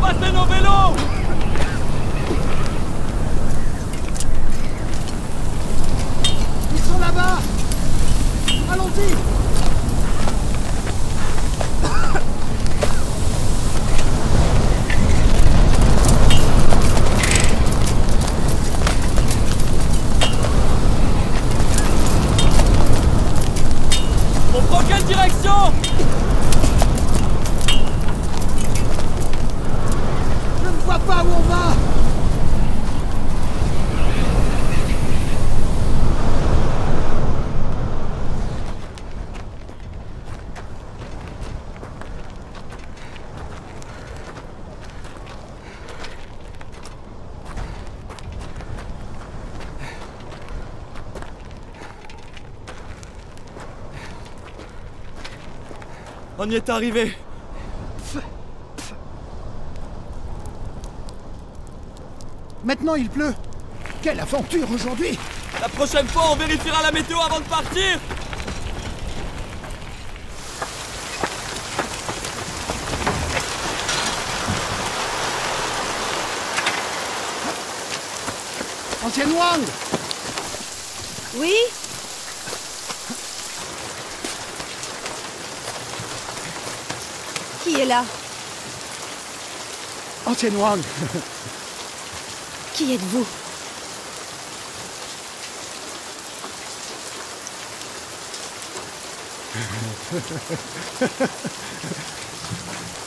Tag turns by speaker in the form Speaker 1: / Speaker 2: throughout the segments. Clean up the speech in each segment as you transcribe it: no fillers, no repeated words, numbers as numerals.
Speaker 1: passer nos vélos!
Speaker 2: Ils sont là-bas! Allons-y!
Speaker 1: On prend quelle direction?
Speaker 2: Je ne vois pas où on va!
Speaker 1: On y est arrivé.
Speaker 2: Maintenant il pleut! Quelle aventure aujourd'hui!
Speaker 1: La prochaine fois, on vérifiera la météo avant de partir.
Speaker 2: Ancienne Wang!
Speaker 3: Oui? Qui est là?
Speaker 2: Ancienne Wang!
Speaker 3: Qui êtes-vous?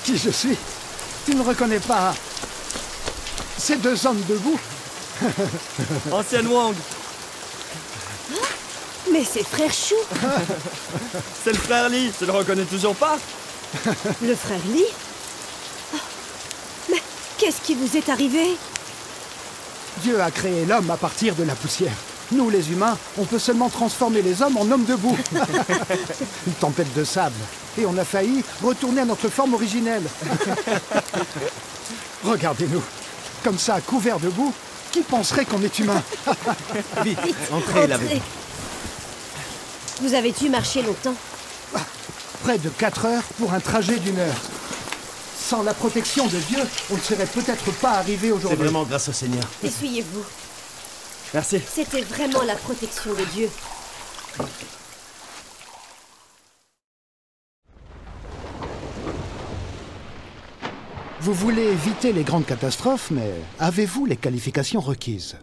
Speaker 2: Qui je suis? Tu ne reconnais pas ces deux hommes debout?
Speaker 1: Ancienne Wang,
Speaker 3: Mais c'est frère Chou!
Speaker 1: c'est le frère Lee, tu le reconnais toujours pas?
Speaker 3: Le frère Lee? Ah, mais qu'est-ce qui vous est arrivé?
Speaker 2: Dieu a créé l'homme à partir de la poussière. Nous, les humains, on peut seulement transformer les hommes en hommes debout. Une tempête de sable. Et on a failli retourner à notre forme originelle. Regardez-nous. Comme ça, couverts de boue, qui penserait qu'on est humain?
Speaker 3: Vite, entrez là-bas. Vous avez dû marcher longtemps?
Speaker 2: Près de 4 heures pour un trajet d'1 heure. Sans la protection de Dieu, on ne serait peut-être pas arrivé aujourd'hui.
Speaker 4: C'est vraiment grâce au Seigneur.
Speaker 3: Essuyez-vous.
Speaker 1: Merci.
Speaker 3: C'était vraiment la protection de Dieu.
Speaker 2: Vous voulez éviter les grandes catastrophes, mais avez-vous les qualifications requises?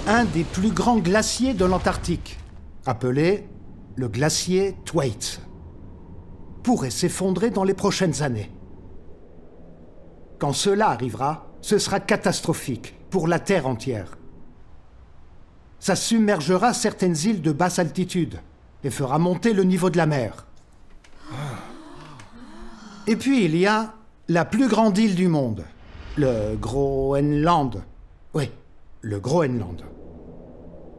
Speaker 2: Un des plus grands glaciers de l'Antarctique, appelé le glacier Thwaites, pourrait s'effondrer dans les prochaines années. Quand cela arrivera, ce sera catastrophique pour la Terre entière. Ça submergera certaines îles de basse altitude et fera monter le niveau de la mer. Et puis il y a la plus grande île du monde, le Groenland. Oui, le Groenland.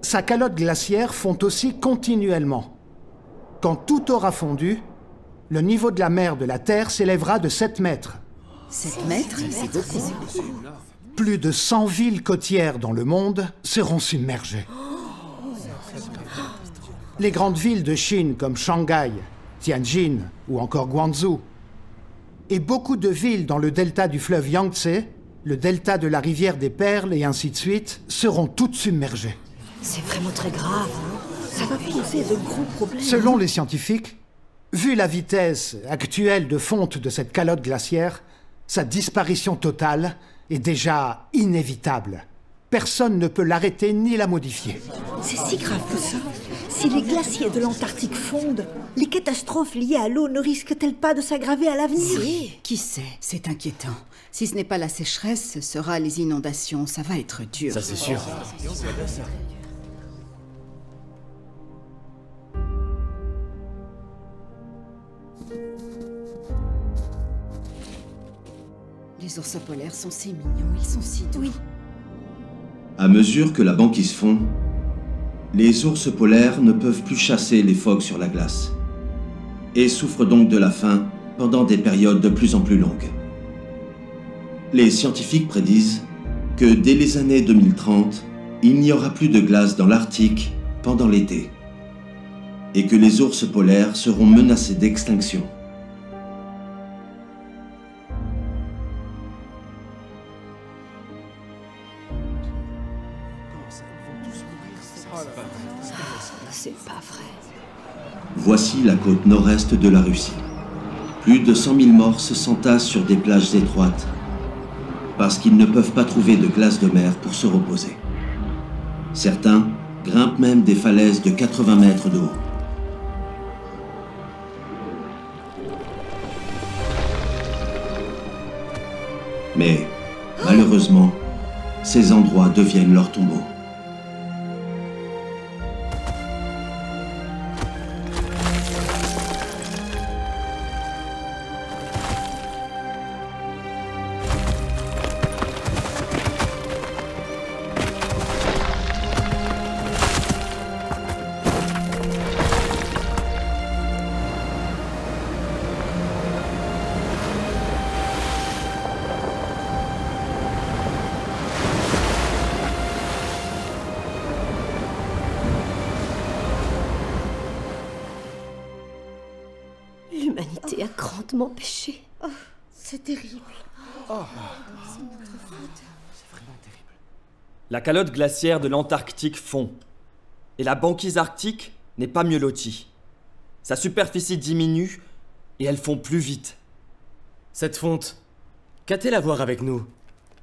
Speaker 2: Sa calotte glaciaire fond aussi continuellement. Quand tout aura fondu, le niveau de la mer de la Terre s'élèvera de 7 mètres.
Speaker 5: 7 mètres, c'est beaucoup.
Speaker 2: Plus de 100 villes côtières dans le monde seront submergées. Les grandes villes de Chine comme Shanghai, Tianjin ou encore Guangzhou, et beaucoup de villes dans le delta du fleuve Yangtze, le delta de la rivière des Perles et ainsi de suite, seront toutes submergées.
Speaker 3: C'est vraiment très grave.
Speaker 5: Ça va poser de gros problèmes.
Speaker 2: Selon les scientifiques, vu la vitesse actuelle de fonte de cette calotte glaciaire, sa disparition totale est déjà inévitable. Personne ne peut l'arrêter ni la modifier.
Speaker 5: C'est si grave que ça. Si les glaciers de l'Antarctique fondent, les catastrophes liées à l'eau ne risquent-elles pas de s'aggraver à l'avenir?
Speaker 3: Si.
Speaker 6: Qui sait, c'est inquiétant. Si ce n'est pas la sécheresse, ce sera les inondations. Ça va être dur.
Speaker 4: Ça, c'est sûr.
Speaker 6: Les ours polaires sont si mignons, ils sont si doux.
Speaker 3: Oui.
Speaker 7: À mesure que la banquise fond, les ours polaires ne peuvent plus chasser les phoques sur la glace et souffrent donc de la faim pendant des périodes de plus en plus longues. Les scientifiques prédisent que dès les années 2030, il n'y aura plus de glace dans l'Arctique pendant l'été et que les ours polaires seront menacés d'extinction.
Speaker 3: C'est pas vrai.
Speaker 7: Voici la côte nord-est de la Russie. Plus de 100 000 morses s'entassent sur des plages étroites parce qu'ils ne peuvent pas trouver de glace de mer pour se reposer. Certains grimpent même des falaises de 80 mètres de haut. Mais, malheureusement, ces endroits deviennent leur tombeau.
Speaker 3: L'humanité a grandement péché.
Speaker 5: Oh, c'est terrible.
Speaker 1: La calotte glaciaire de l'Antarctique fond. Et la banquise arctique n'est pas mieux lotie. Sa superficie diminue et elle fond plus vite.
Speaker 4: Cette fonte, qu'a-t-elle à voir avec nous?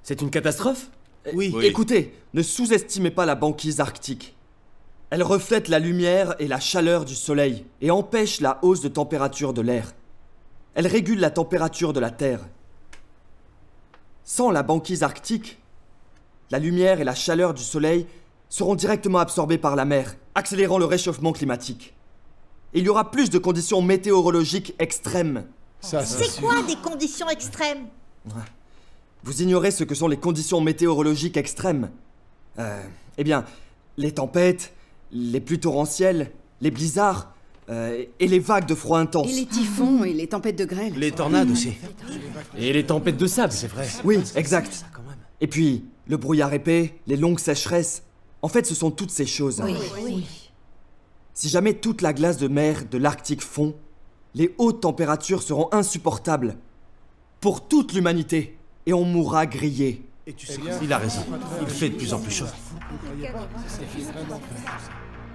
Speaker 4: C'est une catastrophe?
Speaker 1: Oui. Écoutez, ne sous-estimez pas la banquise arctique. Elle reflète la lumière et la chaleur du soleil et empêche la hausse de température de l'air. Elle régule la température de la Terre. Sans la banquise arctique, la lumière et la chaleur du soleil seront directement absorbées par la mer, accélérant le réchauffement climatique. Et il y aura plus de conditions météorologiques extrêmes.
Speaker 5: C'est quoi des conditions extrêmes?
Speaker 1: Vous ignorez ce que sont les conditions météorologiques extrêmes? Eh bien, les tempêtes, les pluies torrentielles, les blizzards et les vagues de froid intense.
Speaker 6: Et les typhons et les tempêtes de grêle.
Speaker 4: Les tornades aussi. Et les tempêtes de sable, c'est vrai.
Speaker 1: Oui, exact. Et puis, le brouillard épais, les longues sécheresses. En fait, ce sont toutes ces choses.
Speaker 3: Oui.
Speaker 1: Si jamais toute la glace de mer de l'Arctique fond, les hautes températures seront insupportables pour toute l'humanité et on mourra grillé.
Speaker 8: Et tu sais, il a raison. Il fait de plus en plus chaud.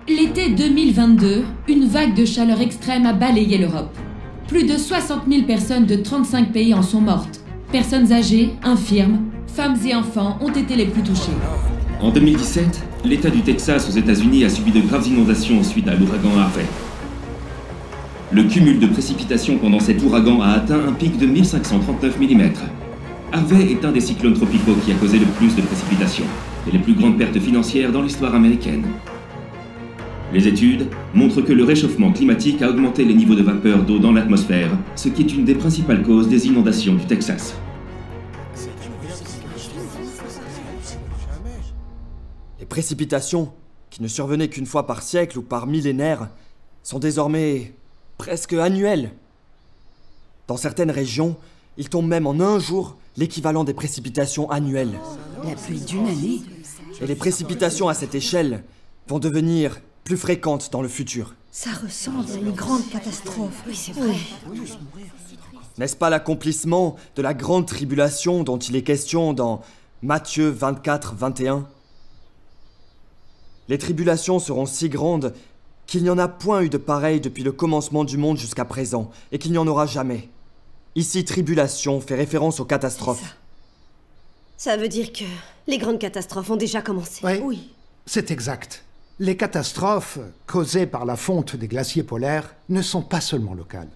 Speaker 9: L'été 2022, une vague de chaleur extrême a balayé l'Europe. Plus de 60 000 personnes de 35 pays en sont mortes. Personnes âgées, infirmes, femmes et enfants ont été les plus touchés.
Speaker 10: En 2017, l'État du Texas aux États-Unis a subi de graves inondations suite à l'ouragan Harvey. Le cumul de précipitations pendant cet ouragan a atteint un pic de 1539 mm. Harvey est un des cyclones tropicaux qui a causé le plus de précipitations et les plus grandes pertes financières dans l'histoire américaine. Les études montrent que le réchauffement climatique a augmenté les niveaux de vapeur d'eau dans l'atmosphère, ce qui est une des principales causes des inondations du Texas.
Speaker 1: Les précipitations, qui ne survenaient qu'une fois par siècle ou par millénaire, sont désormais presque annuelles. Dans certaines régions, il tombe même en un jour l'équivalent des précipitations annuelles.
Speaker 6: La pluie d'une année.
Speaker 1: Et les précipitations à cette échelle vont devenir plus fréquentes dans le futur.
Speaker 5: Ça ressemble à une grande catastrophe.
Speaker 3: Oui, c'est vrai.
Speaker 1: N'est-ce pas l'accomplissement de la grande tribulation dont il est question dans Matthieu 24, 21 ? Les tribulations seront si grandes qu'il n'y en a point eu de pareil depuis le commencement du monde jusqu'à présent, et qu'il n'y en aura jamais. Ici, tribulation fait référence aux catastrophes.
Speaker 3: Ça veut dire que les grandes catastrophes ont déjà commencé.
Speaker 2: Oui, c'est exact. Les catastrophes causées par la fonte des glaciers polaires ne sont pas seulement locales.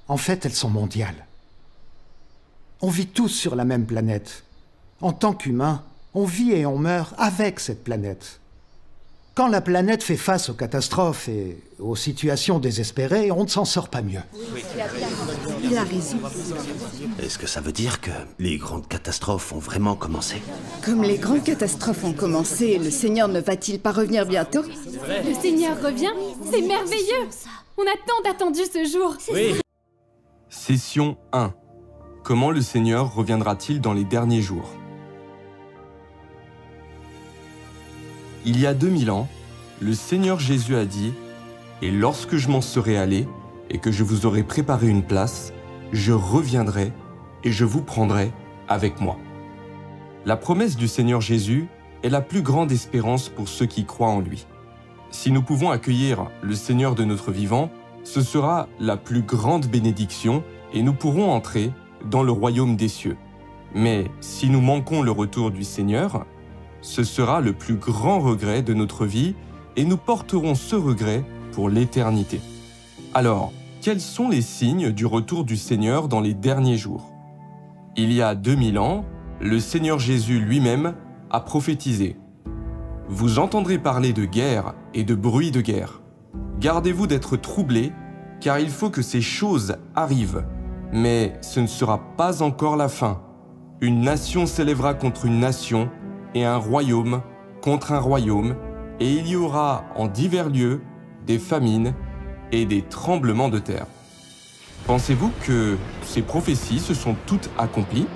Speaker 2: En fait, elles sont mondiales. On vit tous sur la même planète. En tant qu'humains, on vit et on meurt avec cette planète. Quand la planète fait face aux catastrophes et aux situations désespérées, on ne s'en sort pas mieux.
Speaker 5: Il a raison.
Speaker 8: Est-ce que ça veut dire que les grandes catastrophes ont vraiment commencé?
Speaker 6: Comme les grandes catastrophes ont commencé, le Seigneur ne va-t-il pas revenir bientôt?
Speaker 9: Le Seigneur revient? C'est merveilleux! On a tant attendu ce jour!
Speaker 4: Oui.
Speaker 11: Session 1. Comment le Seigneur reviendra-t-il dans les derniers jours? Il y a 2000 ans, le Seigneur Jésus a dit « Et lorsque je m'en serai allé et que je vous aurai préparé une place, je reviendrai et je vous prendrai avec moi. » La promesse du Seigneur Jésus est la plus grande espérance pour ceux qui croient en lui. Si nous pouvons accueillir le Seigneur de notre vivant, ce sera la plus grande bénédiction et nous pourrons entrer dans le royaume des cieux. Mais si nous manquons le retour du Seigneur, ce sera le plus grand regret de notre vie et nous porterons ce regret pour l'éternité. Alors, quels sont les signes du retour du Seigneur dans les derniers jours? Il y a 2000 ans, le Seigneur Jésus lui-même a prophétisé. Vous entendrez parler de guerre et de bruit de guerre. Gardez-vous d'être troublés, car il faut que ces choses arrivent. Mais ce ne sera pas encore la fin. Une nation s'élèvera contre une nation, et un royaume contre un royaume, et il y aura en divers lieux des famines et des tremblements de terre. Pensez-vous que ces prophéties se sont toutes accomplies?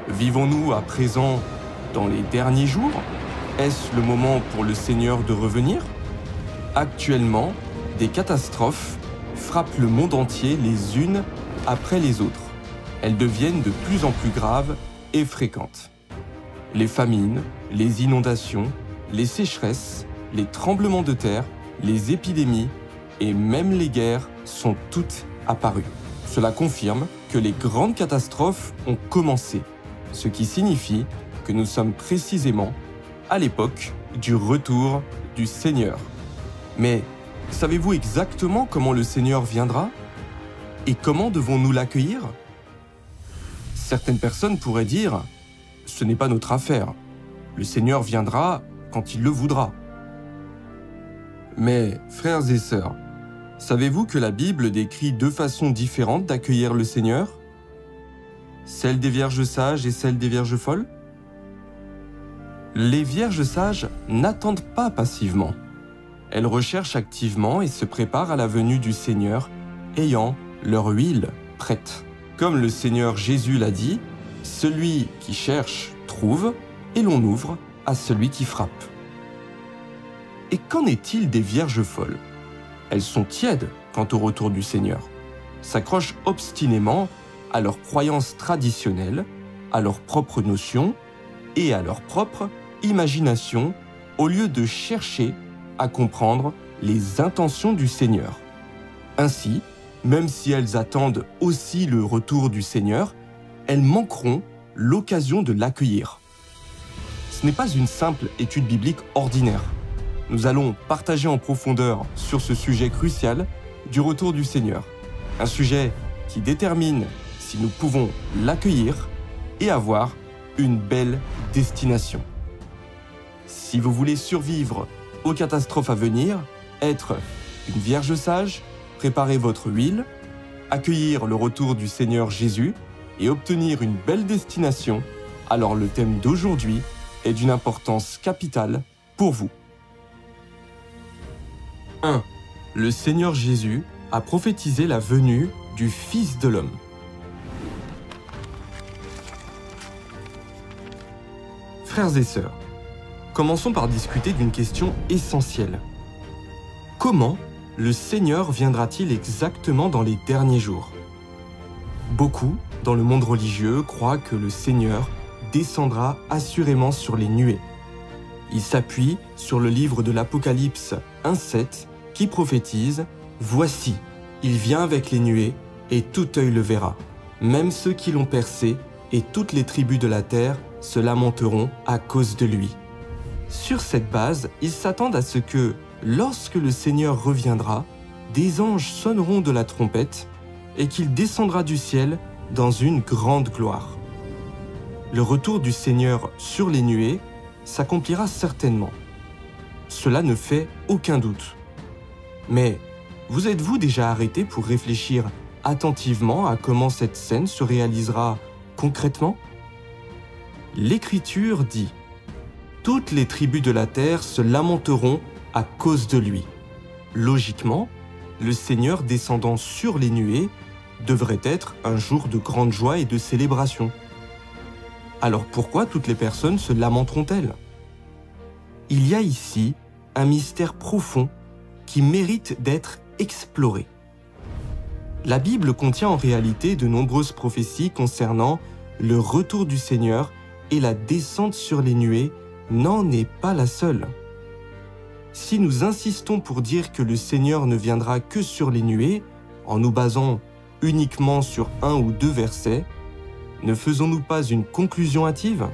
Speaker 11: Vivons-nous à présent dans les derniers jours? Est-ce le moment pour le Seigneur de revenir? Actuellement, des catastrophes frappent le monde entier les unes après les autres. Elles deviennent de plus en plus graves et fréquentes. Les famines, les inondations, les sécheresses, les tremblements de terre, les épidémies et même les guerres sont toutes apparues. Cela confirme que les grandes catastrophes ont commencé, ce qui signifie que nous sommes précisément à l'époque du retour du Seigneur. Mais savez-vous exactement comment le Seigneur viendra? Et comment devons-nous l'accueillir? Certaines personnes pourraient dire « Ce n'est pas notre affaire. Le Seigneur viendra quand il le voudra. » Mais, frères et sœurs, savez-vous que la Bible décrit deux façons différentes d'accueillir le Seigneur? Celle des vierges sages et celle des vierges folles? Les vierges sages n'attendent pas passivement. Elles recherchent activement et se préparent à la venue du Seigneur, ayant leur huile prête. Comme le Seigneur Jésus l'a dit, « Celui qui cherche, trouve, et l'on ouvre à celui qui frappe. » Et qu'en est-il des vierges folles? Elles sont tièdes quant au retour du Seigneur, s'accrochent obstinément à leurs croyances traditionnelles, à leurs propres notions et à leur propre imagination, au lieu de chercher à comprendre les intentions du Seigneur. Ainsi, même si elles attendent aussi le retour du Seigneur, elles manqueront l'occasion de l'accueillir. Ce n'est pas une simple étude biblique ordinaire. Nous allons partager en profondeur sur ce sujet crucial du retour du Seigneur. Un sujet qui détermine si nous pouvons l'accueillir et avoir une belle destination. Si vous voulez survivre aux catastrophes à venir, être une vierge sage, préparer votre huile, accueillir le retour du Seigneur Jésus et obtenir une belle destination, alors le thème d'aujourd'hui est d'une importance capitale pour vous. 1. Le Seigneur Jésus a prophétisé la venue du Fils de l'homme. Frères et sœurs, commençons par discuter d'une question essentielle. Comment le Seigneur viendra-t-il exactement dans les derniers jours? Beaucoup, dans le monde religieux, croient que le Seigneur descendra assurément sur les nuées. Il s'appuie sur le livre de l'Apocalypse 1:7 qui prophétise « Voici, il vient avec les nuées, et tout œil le verra, même ceux qui l'ont percé, et toutes les tribus de la terre se lamenteront à cause de lui. » Sur cette base, ils s'attendent à ce que, lorsque le Seigneur reviendra, des anges sonneront de la trompette et qu'il descendra du ciel dans une grande gloire. Le retour du Seigneur sur les nuées s'accomplira certainement. Cela ne fait aucun doute. Mais vous êtes-vous déjà arrêté pour réfléchir attentivement à comment cette scène se réalisera concrètement? L'Écriture dit « Toutes les tribus de la terre se lamenteront à cause de lui ». Logiquement, le Seigneur descendant sur les nuées devrait être un jour de grande joie et de célébration. Alors pourquoi toutes les personnes se lamenteront-elles? Il y a ici un mystère profond qui mérite d'être exploré. La Bible contient en réalité de nombreuses prophéties concernant le retour du Seigneur et la descente sur les nuées n'en est pas la seule. Si nous insistons pour dire que le Seigneur ne viendra que sur les nuées, en nous basant uniquement sur 1 ou 2 versets, ne faisons-nous pas une conclusion hâtive?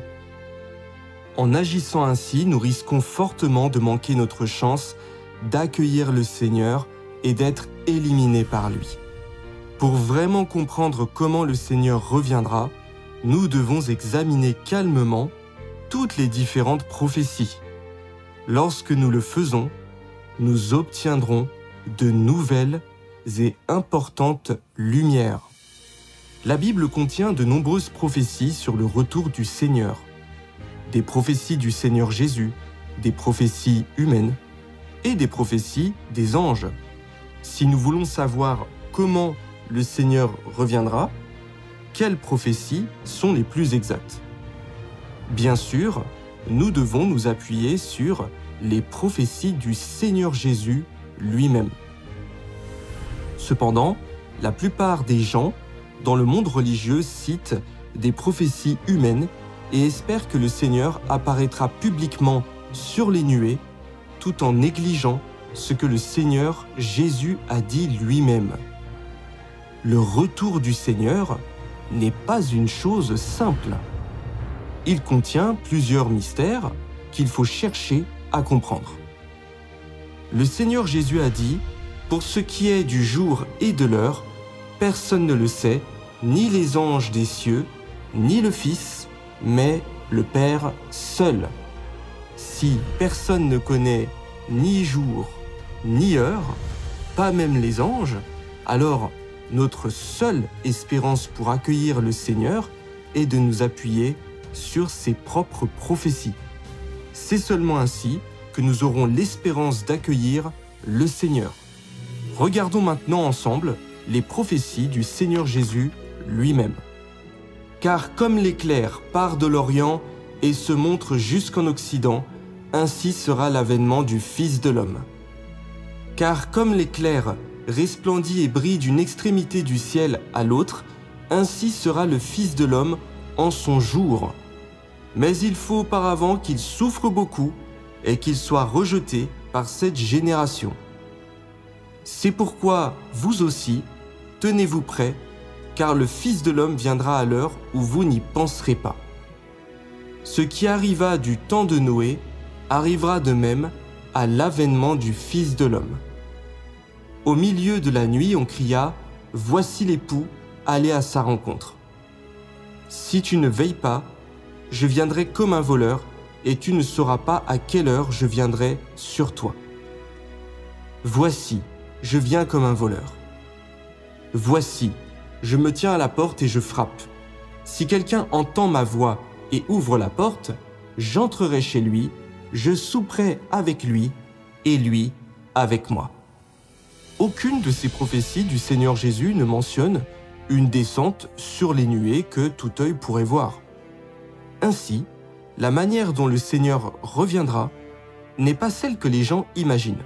Speaker 11: En agissant ainsi, nous risquons fortement de manquer notre chance d'accueillir le Seigneur et d'être éliminés par lui. Pour vraiment comprendre comment le Seigneur reviendra, nous devons examiner calmement toutes les différentes prophéties. Lorsque nous le faisons, nous obtiendrons de nouvelles et importantes lumières. La Bible contient de nombreuses prophéties sur le retour du Seigneur. Des prophéties du Seigneur Jésus, des prophéties humaines et des prophéties des anges. Si nous voulons savoir comment le Seigneur reviendra, quelles prophéties sont les plus exactes? Bien sûr, nous devons nous appuyer sur les prophéties du Seigneur Jésus lui-même. Cependant, la plupart des gens dans le monde religieux citent des prophéties humaines et espèrent que le Seigneur apparaîtra publiquement sur les nuées tout en négligeant ce que le Seigneur Jésus a dit lui-même. Le retour du Seigneur n'est pas une chose simple. Il contient plusieurs mystères qu'il faut chercher à comprendre. Le Seigneur Jésus a dit « Pour ce qui est du jour et de l'heure, personne ne le sait, ni les anges des cieux, ni le Fils, mais le Père seul. Si personne ne connaît ni jour, ni heure, pas même les anges, alors notre seule espérance pour accueillir le Seigneur est de nous appuyer sur ses propres prophéties. C'est seulement ainsi que nous aurons l'espérance d'accueillir le Seigneur. Regardons maintenant ensemble les prophéties du Seigneur Jésus lui-même. Car comme l'éclair part de l'Orient et se montre jusqu'en Occident, ainsi sera l'avènement du Fils de l'homme. Car comme l'éclair resplendit et brille d'une extrémité du ciel à l'autre, ainsi sera le Fils de l'homme en son jour. Mais il faut auparavant qu'il souffre beaucoup et qu'il soit rejeté par cette génération. C'est pourquoi vous aussi, tenez-vous prêts, car le Fils de l'homme viendra à l'heure où vous n'y penserez pas. Ce qui arriva du temps de Noé arrivera de même à l'avènement du Fils de l'homme. Au milieu de la nuit, on cria « Voici l'époux, allez à sa rencontre. Si tu ne veilles pas, je viendrai comme un voleur, et tu ne sauras pas à quelle heure je viendrai sur toi. Voici, je viens comme un voleur. Voici, je me tiens à la porte et je frappe. Si quelqu'un entend ma voix et ouvre la porte, j'entrerai chez lui, je souperai avec lui, et lui avec moi. » Aucune de ces prophéties du Seigneur Jésus ne mentionne une descente sur les nuées que tout œil pourrait voir. Ainsi, la manière dont le Seigneur reviendra n'est pas celle que les gens imaginent.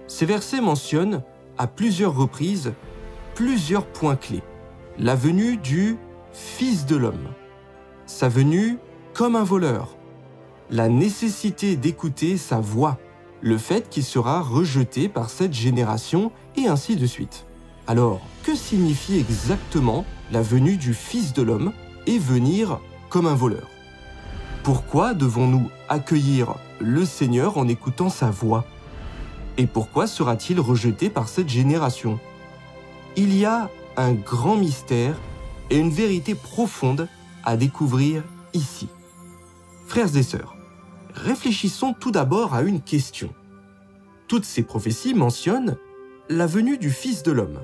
Speaker 11: Ces versets mentionnent à plusieurs reprises plusieurs points clés. La venue du Fils de l'homme, sa venue comme un voleur, la nécessité d'écouter sa voix, le fait qu'il sera rejeté par cette génération et ainsi de suite. Alors, que signifie exactement la venue du Fils de l'homme et venir comme un voleur? Pourquoi devons-nous accueillir le Seigneur en écoutant sa voix? Et pourquoi sera-t-il rejeté par cette génération? Il y a un grand mystère et une vérité profonde à découvrir ici. Frères et sœurs, réfléchissons tout d'abord à une question. Toutes ces prophéties mentionnent la venue du Fils de l'homme.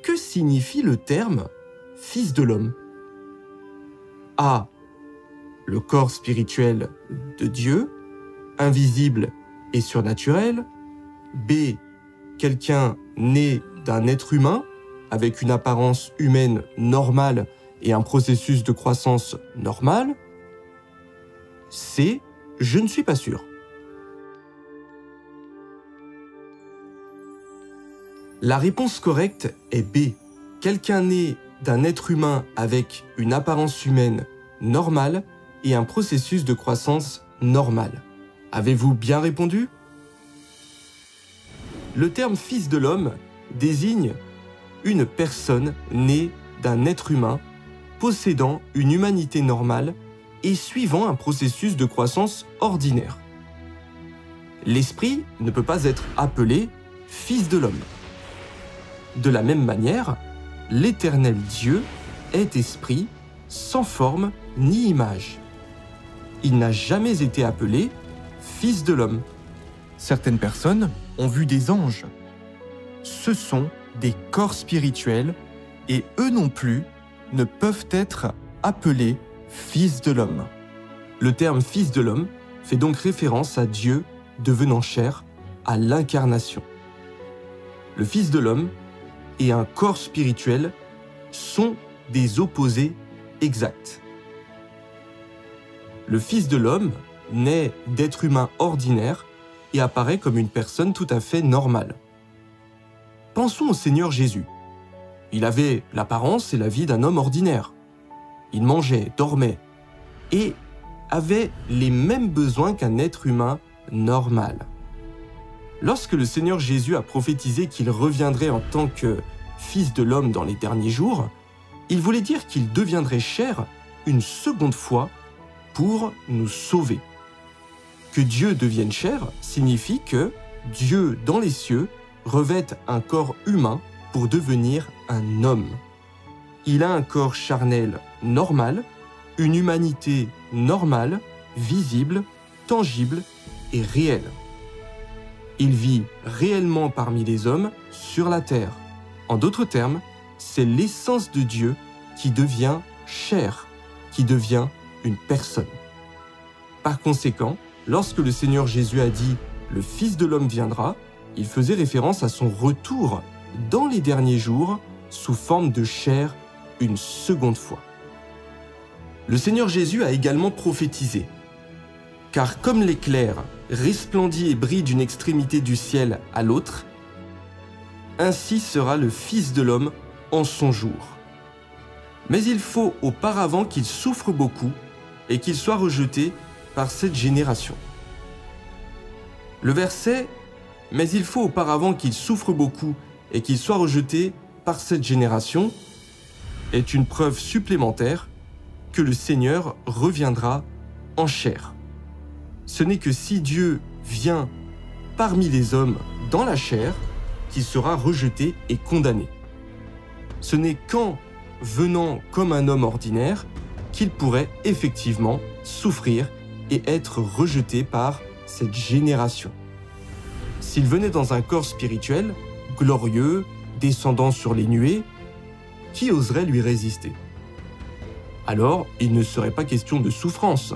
Speaker 11: Que signifie le terme « Fils de l'homme » ? A. Le corps spirituel de Dieu, invisible et surnaturel. B. Quelqu'un né d'un être humain, avec une apparence humaine normale et un processus de croissance normal. C. Je ne suis pas sûr. La réponse correcte est B. Quelqu'un né d'un être humain avec une apparence humaine normale et un processus de croissance normal. Avez-vous bien répondu? Le terme « fils de l'homme » désigne une personne née d'un être humain, possédant une humanité normale et suivant un processus de croissance ordinaire. L'esprit ne peut pas être appelé « fils de l'homme ». De la même manière, l'Éternel Dieu est esprit, sans forme ni image. Il n'a jamais été appelé « fils de l'homme ».
Speaker 12: Certaines personnes ont vu des anges. Ce sont des corps spirituels et eux non plus ne peuvent être appelés fils de l'homme.
Speaker 11: Le terme « fils de l'homme » fait donc référence à Dieu devenant chair, à l'incarnation. Le Fils de l'homme et un corps spirituel sont des opposés exacts. Le Fils de l'homme naît d'êtres humains ordinaires et apparaît comme une personne tout à fait normale. Pensons au Seigneur Jésus. Il avait l'apparence et la vie d'un homme ordinaire. Il mangeait, dormait et avait les mêmes besoins qu'un être humain normal. Lorsque le Seigneur Jésus a prophétisé qu'il reviendrait en tant que Fils de l'homme dans les derniers jours, il voulait dire qu'il deviendrait chair une seconde fois pour nous sauver. Que Dieu devienne chair signifie que Dieu dans les cieux revête un corps humain pour devenir un homme. Il a un corps charnel normal, une humanité normale, visible, tangible et réelle. Il vit réellement parmi les hommes sur la terre. En d'autres termes, c'est l'essence de Dieu qui devient chair, qui devient une personne. Par conséquent, lorsque le Seigneur Jésus a dit « Le Fils de l'homme viendra », il faisait référence à son retour dans les derniers jours sous forme de chair une seconde fois. Le Seigneur Jésus a également prophétisé « Car comme l'éclair resplendit et brille d'une extrémité du ciel à l'autre, ainsi sera le Fils de l'homme en son jour. Mais il faut auparavant qu'il souffre beaucoup et qu'il soit rejeté par cette génération. » Le verset « Mais il faut auparavant qu'il souffre beaucoup et qu'il soit rejeté par cette génération » est une preuve supplémentaire que le Seigneur reviendra en chair. Ce n'est que si Dieu vient parmi les hommes dans la chair qu'il sera rejeté et condamné. Ce n'est qu'en venant comme un homme ordinaire qu'il pourrait effectivement souffrir et être rejeté par cette génération. S'il venait dans un corps spirituel, glorieux, descendant sur les nuées, qui oserait lui résister? Alors, il ne serait pas question de souffrance,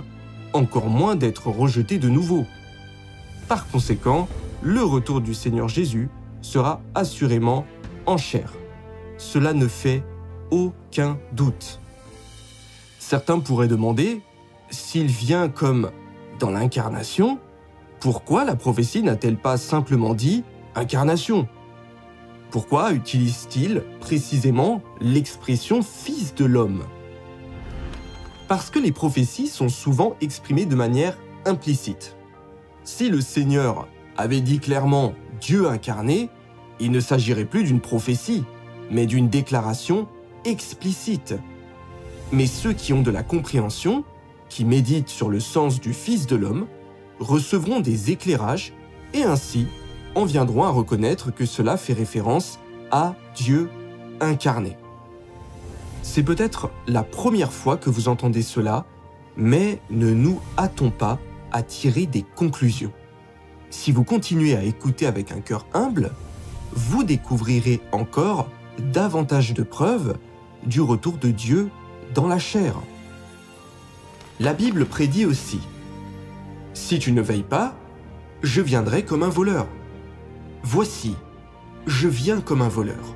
Speaker 11: encore moins d'être rejeté de nouveau. Par conséquent, le retour du Seigneur Jésus sera assurément en chair. Cela ne fait aucun doute. Certains pourraient demander, s'il vient comme dans l'incarnation, pourquoi la prophétie n'a-t-elle pas simplement dit « incarnation » ? Pourquoi utilise-t-il précisément l'expression « fils de l'homme » ? Parce que les prophéties sont souvent exprimées de manière implicite. Si le Seigneur avait dit clairement « Dieu incarné », il ne s'agirait plus d'une prophétie, mais d'une déclaration explicite. Mais ceux qui ont de la compréhension, qui méditent sur le sens du Fils de l'homme, recevront des éclairages et ainsi en viendront à reconnaître que cela fait référence à Dieu incarné. C'est peut-être la première fois que vous entendez cela, mais ne nous hâtons pas à tirer des conclusions. Si vous continuez à écouter avec un cœur humble, vous découvrirez encore davantage de preuves du retour de Dieu dans la chair. La Bible prédit aussi « Si tu ne veilles pas, je viendrai comme un voleur. Voici, je viens comme un voleur. »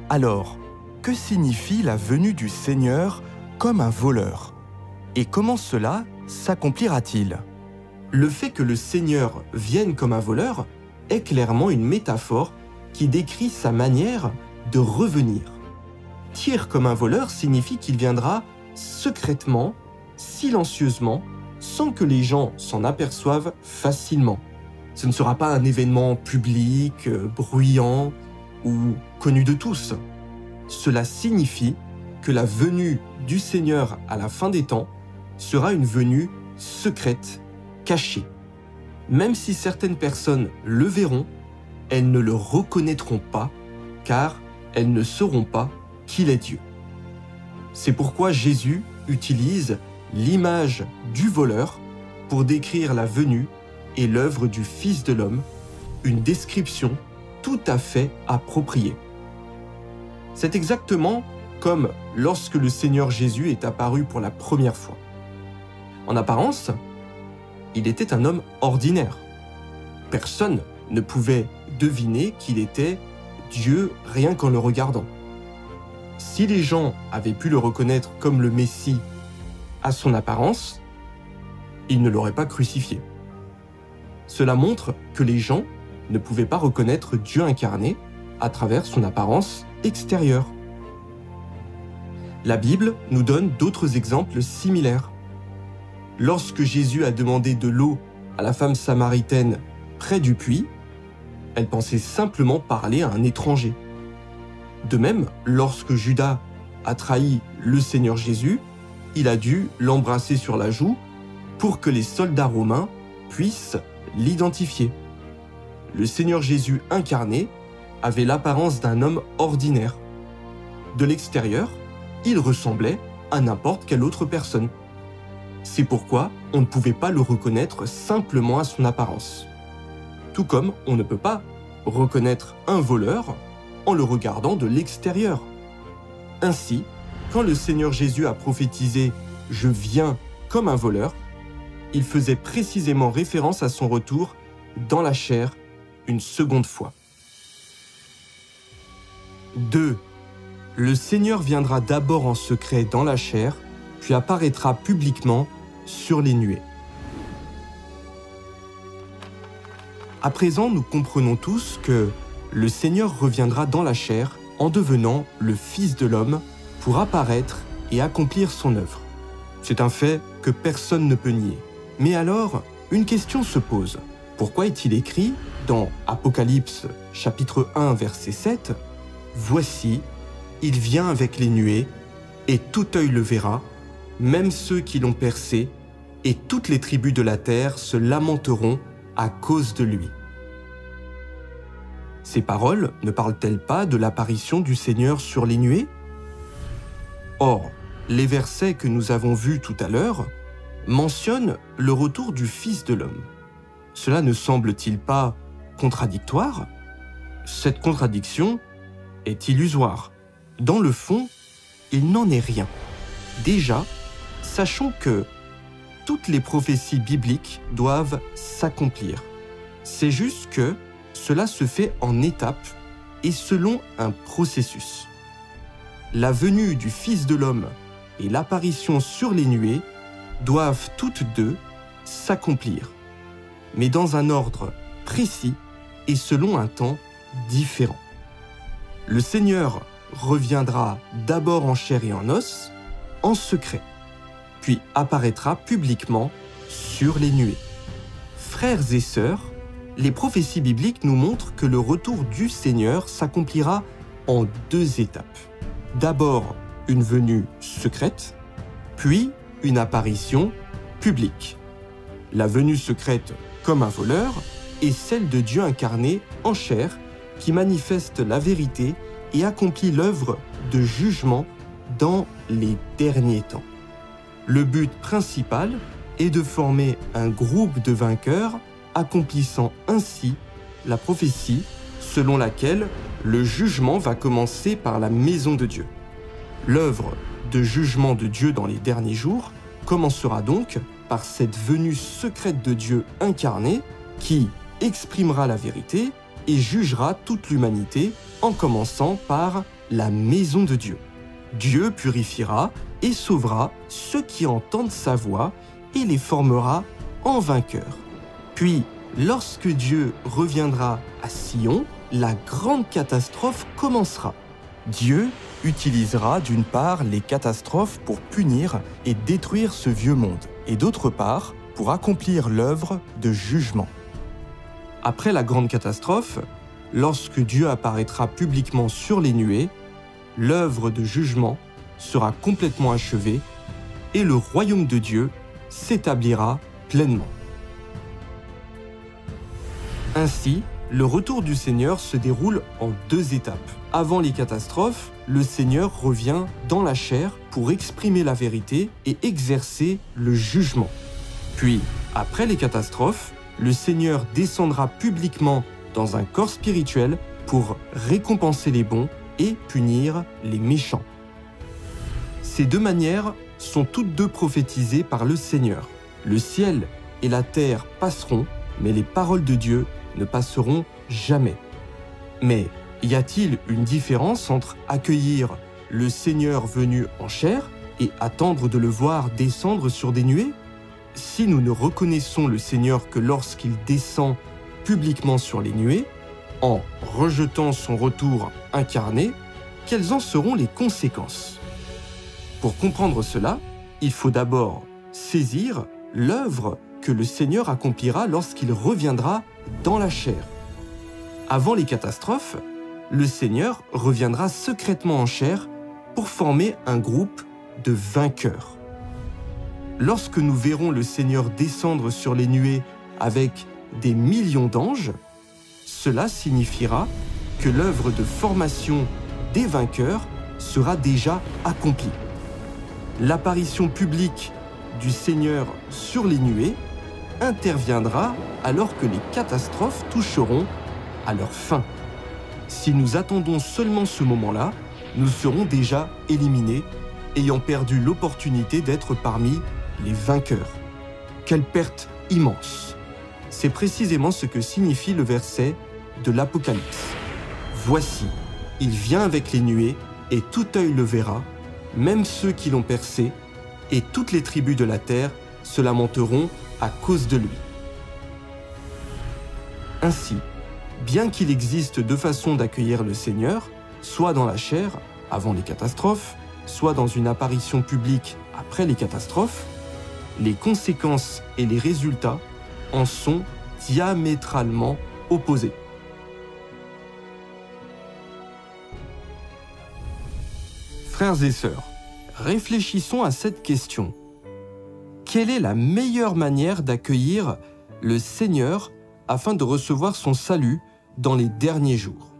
Speaker 12: Alors, que signifie la venue du Seigneur comme un voleur? Et comment cela s'accomplira-t-il?
Speaker 11: Le fait que le Seigneur vienne comme un voleur est clairement une métaphore qui décrit sa manière de revenir. Tire comme un voleur signifie qu'il viendra secrètement, silencieusement, sans que les gens s'en aperçoivent facilement.
Speaker 12: Ce ne sera pas un événement public, bruyant ou connu de tous. Cela signifie que la venue du Seigneur à la fin des temps sera une venue secrète, cachée. Même si certaines personnes le verront, elles ne le reconnaîtront pas, car elles ne sauront pas qu'il est Dieu. C'est pourquoi Jésus utilise l'image du voleur pour décrire la venue et l'œuvre du Fils de l'homme, une description tout à fait appropriée. C'est exactement comme lorsque le Seigneur Jésus est apparu pour la première fois. En apparence, il était un homme ordinaire. Personne ne pouvait deviner qu'il était Dieu rien qu'en le regardant. Si les gens avaient pu le reconnaître comme le Messie à son apparence, ils ne l'auraient pas crucifié. Cela montre que les gens ne pouvaient pas reconnaître Dieu incarné à travers son apparence extérieure. La Bible nous donne d'autres exemples similaires. Lorsque Jésus a demandé de l'eau à la femme samaritaine près du puits, elle pensait simplement parler à un étranger. De même, lorsque Judas a trahi le Seigneur Jésus, il a dû l'embrasser sur la joue pour que les soldats romains puissent l'identifier. Le Seigneur Jésus incarné avait l'apparence d'un homme ordinaire. De l'extérieur, il ressemblait à n'importe quelle autre personne. C'est pourquoi on ne pouvait pas le reconnaître simplement à son apparence. Tout comme on ne peut pas reconnaître un voleur en le regardant de l'extérieur. Ainsi, quand le Seigneur Jésus a prophétisé « Je viens comme un voleur », il faisait précisément référence à son retour dans la chair une seconde fois. 2. Le Seigneur viendra d'abord en secret dans la chair, puis apparaîtra publiquement sur les nuées. À présent, nous comprenons tous que le Seigneur reviendra dans la chair en devenant le Fils de l'homme pour apparaître et accomplir son œuvre. C'est un fait que personne ne peut nier. Mais alors, une question se pose. Pourquoi est-il écrit dans Apocalypse chapitre 1 verset 7 « Voici, il vient avec les nuées, et tout œil le verra, même ceux qui l'ont percé, et toutes les tribus de la terre se lamenteront à cause de lui. » Ces paroles ne parlent-elles pas de l'apparition du Seigneur sur les nuées? Or, les versets que nous avons vus tout à l'heure mentionnent le retour du Fils de l'homme. Cela ne semble-t-il pas contradictoire? Cette contradiction est illusoire. Dans le fond, il n'en est rien. Déjà, sachons que toutes les prophéties bibliques doivent s'accomplir. C'est juste que cela se fait en étapes et selon un processus. La venue du Fils de l'homme et l'apparition sur les nuées doivent toutes deux s'accomplir, mais dans un ordre précis et selon un temps différent. Le Seigneur reviendra d'abord en chair et en os, en secret, puis apparaîtra publiquement sur les nuées. Frères et sœurs, les prophéties bibliques nous montrent que le retour du Seigneur s'accomplira en deux étapes. D'abord, une venue secrète, puis une apparition publique. La venue secrète comme un voleur est celle de Dieu incarné en chair qui manifeste la vérité et accomplit l'œuvre de jugement dans les derniers temps. Le but principal est de former un groupe de vainqueurs accomplissant ainsi la prophétie selon laquelle le jugement va commencer par la maison de Dieu. L'œuvre de jugement de Dieu dans les derniers jours commencera donc par cette venue secrète de Dieu incarné qui exprimera la vérité et jugera toute l'humanité en commençant par la maison de Dieu. Dieu purifiera et sauvera ceux qui entendent sa voix et les formera en vainqueurs. Puis, lorsque Dieu reviendra à Sion, la grande catastrophe commencera. Dieu utilisera d'une part les catastrophes pour punir et détruire ce vieux monde, et d'autre part pour accomplir l'œuvre de jugement.
Speaker 11: Après la grande catastrophe, lorsque Dieu apparaîtra publiquement sur les nuées, l'œuvre de jugement sera complètement achevée et le royaume de Dieu s'établira pleinement. Ainsi, le retour du Seigneur se déroule en 2 étapes. Avant les catastrophes, le Seigneur revient dans la chair pour exprimer la vérité et exercer le jugement. Puis, après les catastrophes, le Seigneur descendra publiquement dans un corps spirituel pour récompenser les bons et punir les méchants. Ces 2 manières sont toutes 2 prophétisées par le Seigneur. Le ciel et la terre passeront, mais les paroles de Dieu ne passeront jamais. Mais y a-t-il une différence entre accueillir le Seigneur venu en chair et attendre de le voir descendre sur des nuées? Si nous ne reconnaissons le Seigneur que lorsqu'il descend publiquement sur les nuées, en rejetant son retour incarné, quelles en seront les conséquences? Pour comprendre cela, il faut d'abord saisir l'œuvre que le Seigneur accomplira lorsqu'il reviendra dans la chair. Avant les catastrophes, le Seigneur reviendra secrètement en chair pour former un groupe de vainqueurs. Lorsque nous verrons le Seigneur descendre sur les nuées avec des millions d'anges, cela signifiera que l'œuvre de formation des vainqueurs sera déjà accomplie. L'apparition publique du Seigneur sur les nuées interviendra alors que les catastrophes toucheront à leur fin. Si nous attendons seulement ce moment-là, nous serons déjà éliminés, ayant perdu l'opportunité d'être parmi les vainqueurs. Quelle perte immense! C'est précisément ce que signifie le verset de l'Apocalypse. Voici, il vient avec les nuées, et tout œil le verra, même ceux qui l'ont percé, et toutes les tribus de la terre se lamenteront à cause de lui. Ainsi, bien qu'il existe 2 façons d'accueillir le Seigneur, soit dans la chair, avant les catastrophes, soit dans une apparition publique après les catastrophes, les conséquences et les résultats en sont diamétralement opposés. Frères et sœurs, réfléchissons à cette question. Quelle est la meilleure manière d'accueillir le Seigneur afin de recevoir son salut dans les derniers jours?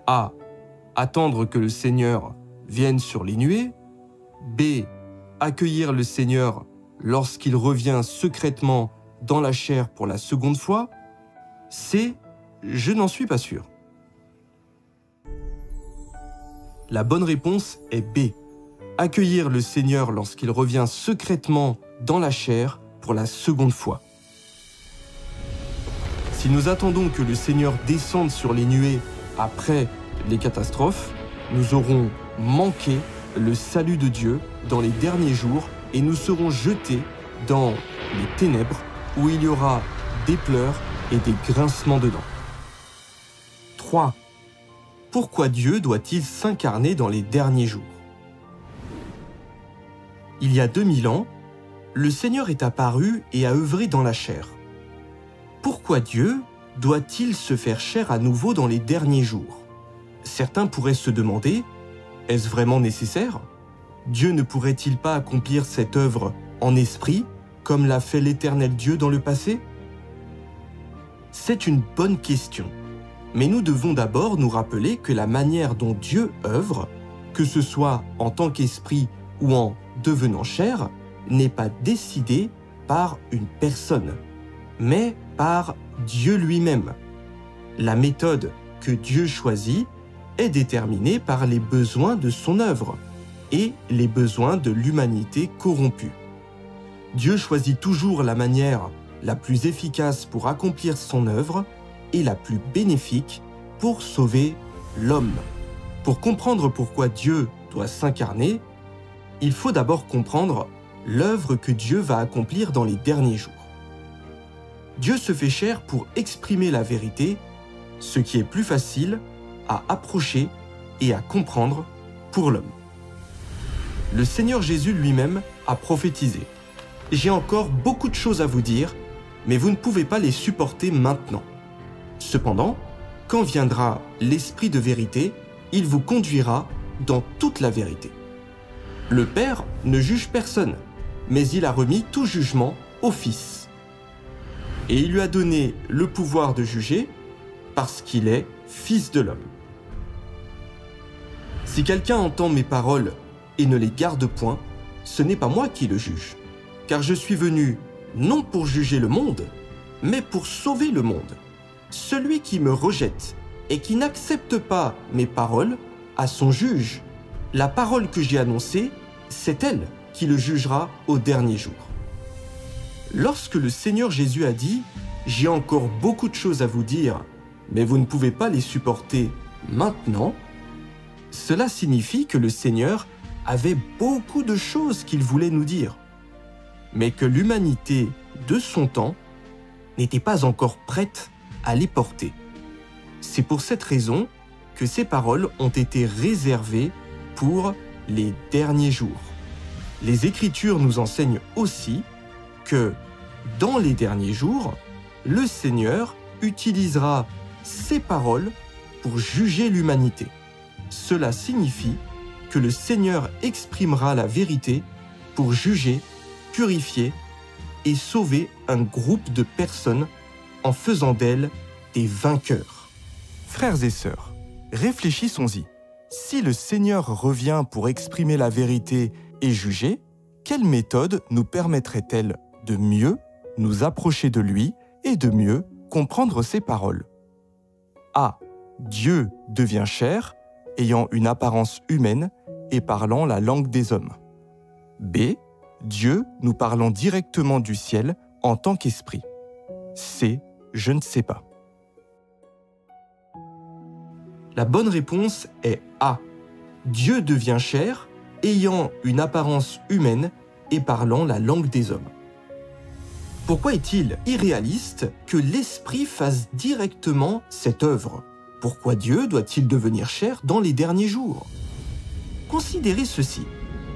Speaker 11: A. Attendre que le Seigneur vienne sur les nuées. B. Accueillir le Seigneur lorsqu'il revient secrètement dans la chair pour la seconde fois. C. Je n'en suis pas sûr. La bonne réponse est B. Accueillir le Seigneur lorsqu'il revient secrètement dans la chair pour la seconde fois. Si nous attendons que le Seigneur descende sur les nuées après les catastrophes, nous aurons manqué le salut de Dieu dans les derniers jours et nous serons jetés dans les ténèbres où il y aura des pleurs et des grincements de dents. 3. Pourquoi Dieu doit-il s'incarner dans les derniers jours? Il y a 2000 ans, le Seigneur est apparu et a œuvré dans la chair. Pourquoi Dieu doit-il se faire chair à nouveau dans les derniers jours? Certains pourraient se demander, est-ce vraiment nécessaire? Dieu ne pourrait-il pas accomplir cette œuvre en esprit, comme l'a fait l'Éternel Dieu dans le passé? C'est une bonne question. Mais nous devons d'abord nous rappeler que la manière dont Dieu œuvre, que ce soit en tant qu'esprit ou en devenant chair, n'est pas décidée par une personne, mais par Dieu lui-même. La méthode que Dieu choisit est déterminée par les besoins de son œuvre et les besoins de l'humanité corrompue. Dieu choisit toujours la manière la plus efficace pour accomplir son œuvre et la plus bénéfique pour sauver l'homme. Pour comprendre pourquoi Dieu doit s'incarner, il faut d'abord comprendre l'œuvre que Dieu va accomplir dans les derniers jours. Dieu se fait chair pour exprimer la vérité, ce qui est plus facile à approcher et à comprendre pour l'homme. Le Seigneur Jésus lui-même a prophétisé. J'ai encore beaucoup de choses à vous dire, mais vous ne pouvez pas les supporter maintenant. Cependant, quand viendra l'Esprit de vérité, il vous conduira dans toute la vérité. Le Père ne juge personne, mais il a remis tout jugement au Fils. Et il lui a donné le pouvoir de juger parce qu'il est Fils de l'homme. Si quelqu'un entend mes paroles et ne les garde point, ce n'est pas moi qui le juge, car je suis venu non pour juger le monde, mais pour sauver le monde. Celui qui me rejette et qui n'accepte pas mes paroles a son juge. La parole que j'ai annoncée, c'est elle qui le jugera au dernier jour. Lorsque le Seigneur Jésus a dit « J'ai encore beaucoup de choses à vous dire, mais vous ne pouvez pas les supporter maintenant », cela signifie que le Seigneur avait beaucoup de choses qu'il voulait nous dire, mais que l'humanité de son temps n'était pas encore prête à les porter. C'est pour cette raison que ces paroles ont été réservées pour les derniers jours. Les Écritures nous enseignent aussi que dans les derniers jours, le Seigneur utilisera ces paroles pour juger l'humanité. Cela signifie que le Seigneur exprimera la vérité pour juger, purifier et sauver un groupe de personnes en faisant d'elles des vainqueurs.
Speaker 12: Frères et sœurs, réfléchissons-y. Si le Seigneur revient pour exprimer la vérité et juger, quelle méthode nous permettrait-elle de mieux nous approcher de lui et de mieux comprendre ses paroles? A. Dieu devient chair, ayant une apparence humaine et parlant la langue des hommes. B. Dieu nous parlant directement du ciel en tant qu'esprit. C. Je ne sais pas.
Speaker 11: La bonne réponse est A. Dieu devient chair, ayant une apparence humaine et parlant la langue des hommes. Pourquoi est-il irréaliste que l'Esprit fasse directement cette œuvre? Pourquoi Dieu doit-il devenir chair dans les derniers jours? Considérez ceci.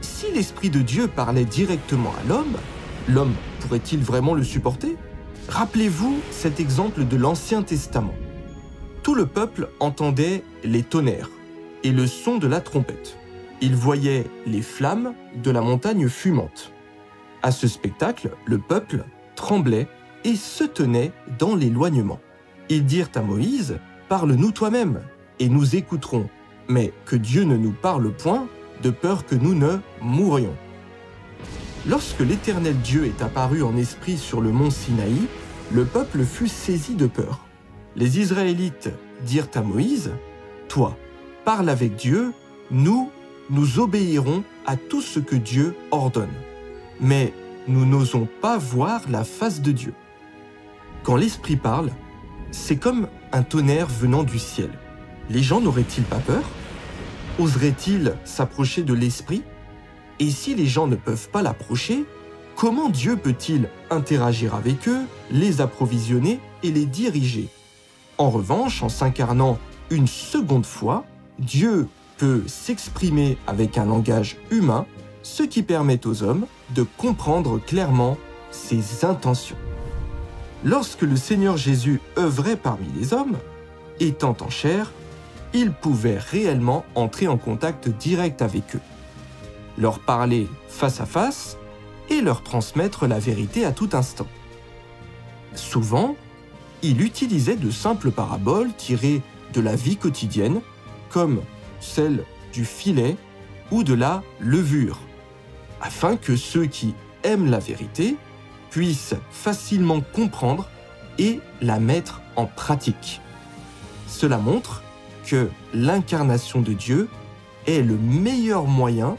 Speaker 11: Si l'Esprit de Dieu parlait directement à l'homme, l'homme pourrait-il vraiment le supporter? Rappelez-vous cet exemple de l'Ancien Testament. Tout le peuple entendait les tonnerres et le son de la trompette. Il voyait les flammes de la montagne fumante. À ce spectacle, le peuple tremblait et se tenait dans l'éloignement. Ils dirent à Moïse: « Parle-nous toi-même, et nous écouterons, mais que Dieu ne nous parle point, de peur que nous ne mourions. » Lorsque l'Éternel Dieu est apparu en esprit sur le mont Sinaï, le peuple fut saisi de peur. Les Israélites dirent à Moïse: « Toi, parle avec Dieu, nous obéirons à tout ce que Dieu ordonne. Mais nous n'osons pas voir la face de Dieu. » Quand l'Esprit parle, c'est comme un tonnerre venant du ciel. Les gens n'auraient-ils pas peur? Oseraient-ils s'approcher de l'Esprit? Et si les gens ne peuvent pas l'approcher, comment Dieu peut-il interagir avec eux, les approvisionner et les diriger? En revanche, en s'incarnant une seconde fois, Dieu peut s'exprimer avec un langage humain, ce qui permet aux hommes de comprendre clairement ses intentions. Lorsque le Seigneur Jésus œuvrait parmi les hommes, étant en chair, il pouvait réellement entrer en contact direct avec eux, leur parler face à face et leur transmettre la vérité à tout instant. Souvent, il utilisait de simples paraboles tirées de la vie quotidienne, comme celle du filet ou de la levure, afin que ceux qui aiment la vérité puissent facilement comprendre et la mettre en pratique. Cela montre que l'incarnation de Dieu est le meilleur moyen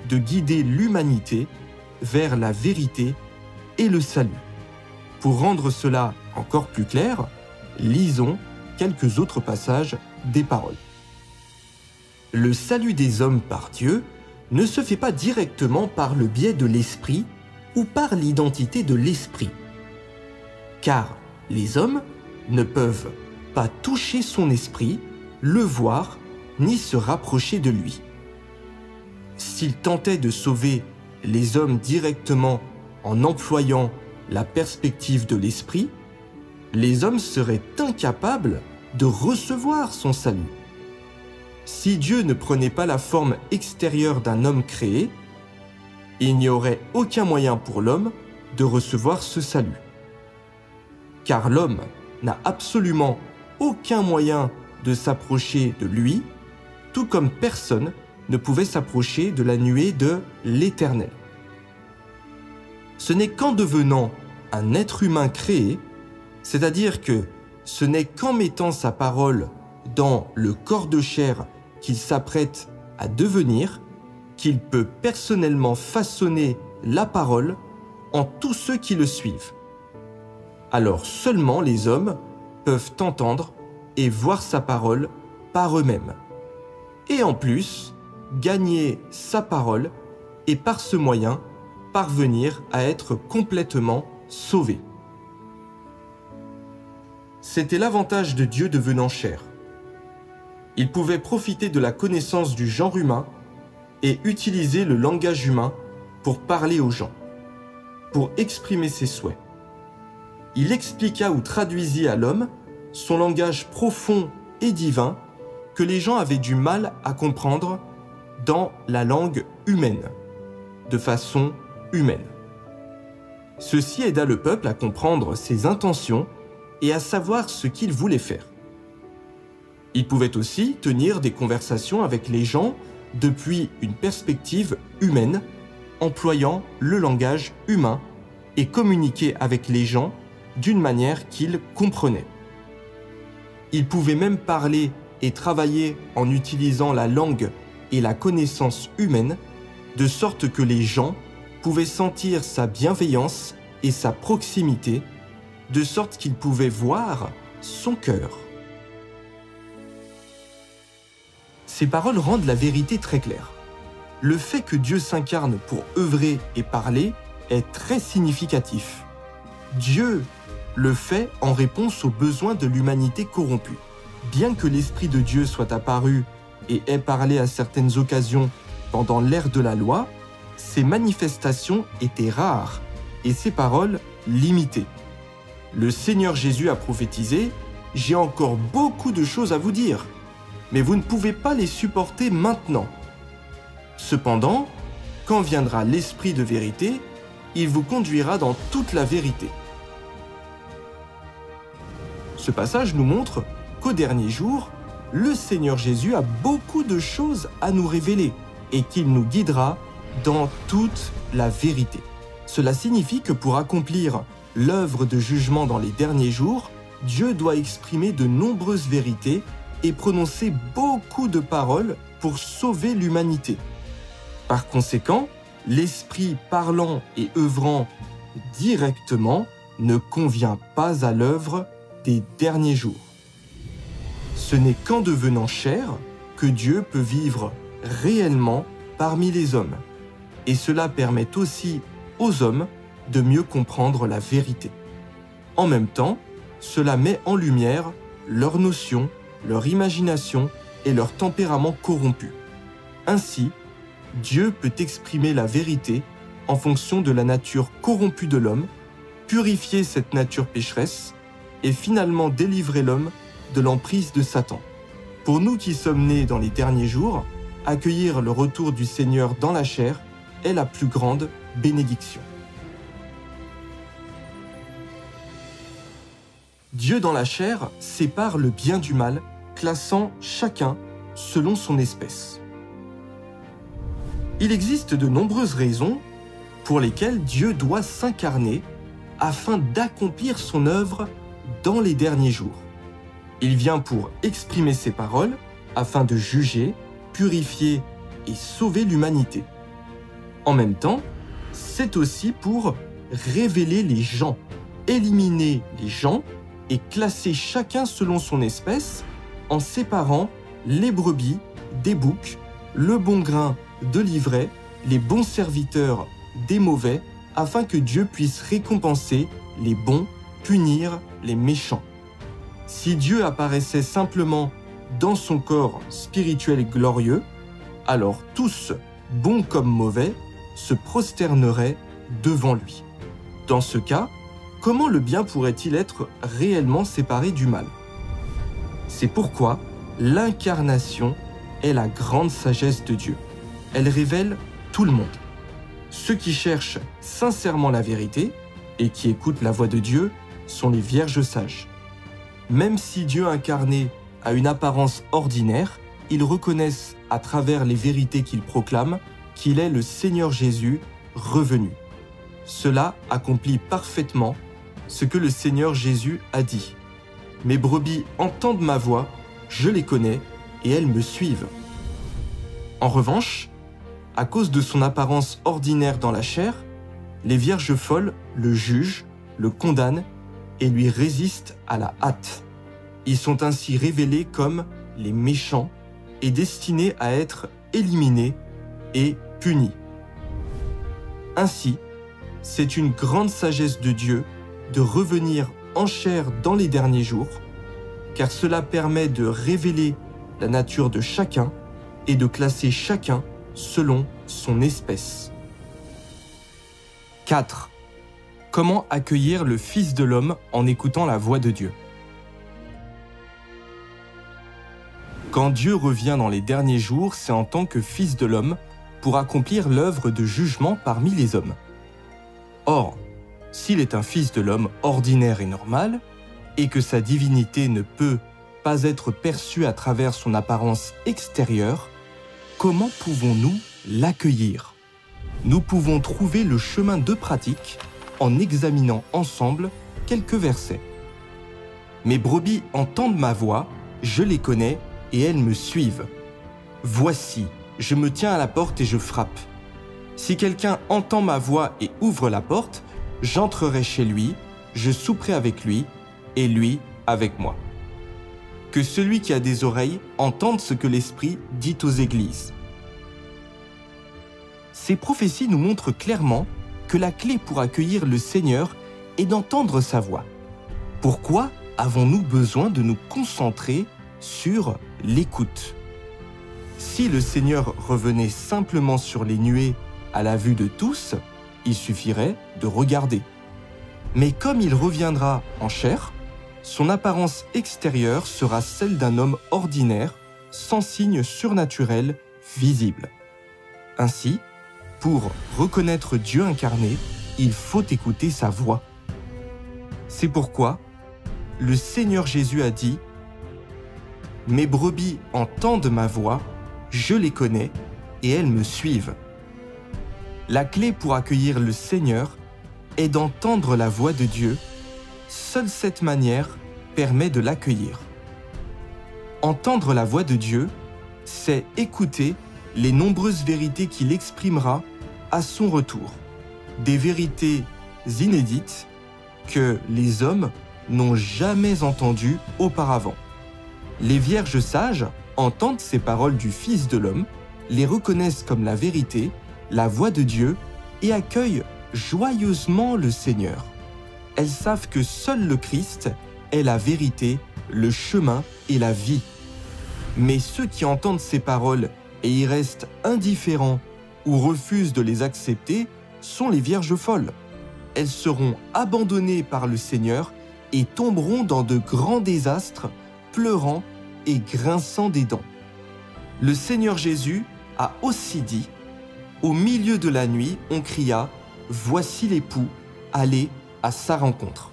Speaker 11: de guider l'humanité vers la vérité et le salut. Pour rendre cela encore plus clair, lisons quelques autres passages des paroles. Le salut des hommes par Dieu ne se fait pas directement par le biais de l'Esprit ou par l'identité de l'Esprit, car les hommes ne peuvent pas toucher son esprit, le voir, ni se rapprocher de lui. S'il tentait de sauver les hommes directement en employant
Speaker 12: la perspective de l'esprit, les hommes seraient incapables de recevoir son salut. Si Dieu ne prenait pas la forme extérieure d'un homme créé, il n'y aurait aucun moyen pour l'homme de recevoir ce salut. Car l'homme n'a absolument aucun moyen de s'approcher de lui, tout comme personne ne pouvait s'approcher de la nuée de l'Éternel. Ce n'est qu'en devenant un être humain créé, c'est-à-dire que ce n'est qu'en mettant sa parole dans le corps de chair qu'il s'apprête à devenir, qu'il peut personnellement façonner la parole en tous ceux qui le suivent. Alors seulement les hommes peuvent entendre et voir sa parole par eux-mêmes. Et en plus, gagner sa parole et par ce moyen, parvenir à être complètement sauvés. C'était l'avantage de Dieu devenant chair. Il pouvait profiter de la connaissance du genre humain et utiliser le langage humain pour parler aux gens, pour exprimer ses souhaits. Il expliqua ou traduisit à l'homme son langage profond et divin que les gens avaient du mal à comprendre dans la langue humaine, de façon humaine. Ceci aida le peuple à comprendre ses intentions et à savoir ce qu'il voulait faire. Il pouvait aussi tenir des conversations avec les gens depuis une perspective humaine, employant le langage humain et communiquer avec les gens d'une manière qu'ils comprenaient. Il pouvait même parler et travailler en utilisant la langue et la connaissance humaine, de sorte que les gens pouvaient sentir sa bienveillance et sa proximité, de sorte qu'ils pouvaient voir son cœur. Ces paroles rendent la vérité très claire. Le fait que Dieu s'incarne pour œuvrer et parler est très significatif. Dieu le fait en réponse aux besoins de l'humanité corrompue. Bien que l'Esprit de Dieu soit apparu et ait parlé à certaines occasions pendant l'ère de la loi, ses manifestations étaient rares et ses paroles limitées. Le Seigneur Jésus a prophétisé « J'ai encore beaucoup de choses à vous dire, mais vous ne pouvez pas les supporter maintenant. Cependant, quand viendra l'Esprit de vérité, il vous conduira dans toute la vérité. » Ce passage nous montre qu'au dernier jour, le Seigneur Jésus a beaucoup de choses à nous révéler et qu'il nous guidera dans toute la vérité. Cela signifie que pour accomplir l'œuvre de jugement dans les derniers jours, Dieu doit exprimer de nombreuses vérités et prononcer beaucoup de paroles pour sauver l'humanité. Par conséquent, l'Esprit parlant et œuvrant directement ne convient pas à l'œuvre des derniers jours. Ce n'est qu'en devenant chair que Dieu peut vivre réellement parmi les hommes. Et cela permet aussi aux hommes de mieux comprendre la vérité. En même temps, cela met en lumière leurs notions, leur imagination et leur tempérament corrompu. Ainsi, Dieu peut exprimer la vérité en fonction de la nature corrompue de l'homme, purifier cette nature pécheresse et finalement délivrer l'homme de l'emprise de Satan. Pour nous qui sommes nés dans les derniers jours, accueillir le retour du Seigneur dans la chair est la plus grande bénédiction. Dieu dans la chair sépare le bien du mal, classant chacun selon son espèce. Il existe de nombreuses raisons pour lesquelles Dieu doit s'incarner afin d'accomplir son œuvre dans les derniers jours. Il vient pour exprimer ses paroles afin de juger, purifier et sauver l'humanité. En même temps, c'est aussi pour révéler les gens, éliminer les gens et classer chacun selon son espèce en séparant les brebis des boucs, le bon grain de l'ivraie, les bons serviteurs des mauvais, afin que Dieu puisse récompenser les bons, punir les méchants. Si Dieu apparaissait simplement dans son corps spirituel glorieux, alors tous, bons comme mauvais, se prosterneraient devant lui. Dans ce cas,
Speaker 11: comment le bien pourrait-il être réellement séparé du mal? C'est pourquoi l'incarnation est la grande sagesse de Dieu. Elle révèle tout le monde. Ceux qui cherchent sincèrement la vérité et qui écoutent la voix de Dieu sont les vierges sages. Même si Dieu incarné a une apparence ordinaire, ils reconnaissent à travers les vérités qu'il proclame qu'il est le Seigneur Jésus revenu. Cela accomplit parfaitement ce que le Seigneur Jésus a dit. « Mes brebis entendent ma voix, je les connais et elles me suivent. » En revanche, à cause de son apparence ordinaire dans la chair, les vierges folles le jugent, le condamnent et lui résistent à la hâte. Ils sont ainsi révélés comme les méchants et destinés à être éliminés et punis. Ainsi, c'est une grande sagesse de Dieu de revenir en chair dans les derniers jours, car cela permet de révéler la nature de chacun et de classer chacun selon son espèce. 4. Comment accueillir le Fils de l'homme en écoutant la voix de Dieu? Quand Dieu revient dans les derniers jours, c'est en tant que Fils de l'homme pour accomplir l'œuvre de jugement parmi les hommes. Or, s'il est un Fils de l'homme ordinaire et normal, et que sa divinité ne peut pas être perçue à travers son apparence extérieure, comment pouvons-nous l'accueillir? Nous pouvons trouver le chemin de pratique en examinant ensemble quelques versets. « Mes brebis entendent ma voix, je les connais et elles me suivent. Voici, je me tiens à la porte et je frappe. Si quelqu'un entend ma voix et ouvre la porte, j'entrerai chez lui, je souperai avec lui et lui avec moi. » Que celui qui a des oreilles entende ce que l'Esprit dit aux églises. Ces prophéties nous montrent clairement que la clé pour accueillir le Seigneur est d'entendre sa voix. Pourquoi avons-nous besoin de nous concentrer sur l'écoute? Si le Seigneur revenait simplement sur les nuées à la vue de tous, il suffirait de regarder. Mais comme il reviendra en chair, son apparence extérieure sera celle d'un homme ordinaire, sans signe surnaturel visible. Ainsi, pour reconnaître Dieu incarné, il faut écouter sa voix. C'est pourquoi le Seigneur Jésus a dit « Mes brebis entendent ma voix, je les connais et elles me suivent. » La clé pour accueillir le Seigneur est d'entendre la voix de Dieu. Seule cette manière permet de l'accueillir. Entendre la voix de Dieu, c'est écouter les nombreuses vérités qu'il exprimera à son retour. Des vérités inédites que les hommes n'ont jamais entendues auparavant. Les vierges sages entendent ces paroles du Fils de l'homme, les reconnaissent comme la vérité, la voix de Dieu et accueillent joyeusement le Seigneur. Elles savent que seul le Christ est la vérité, le chemin et la vie. Mais ceux qui entendent ces paroles et y restent indifférents ou refusent de les accepter sont les vierges folles. Elles seront abandonnées par le Seigneur et tomberont dans de grands désastres, pleurant et grinçant des dents. Le Seigneur Jésus a aussi dit « Au milieu de la nuit, on cria « Voici l'époux, allez à sa rencontre ».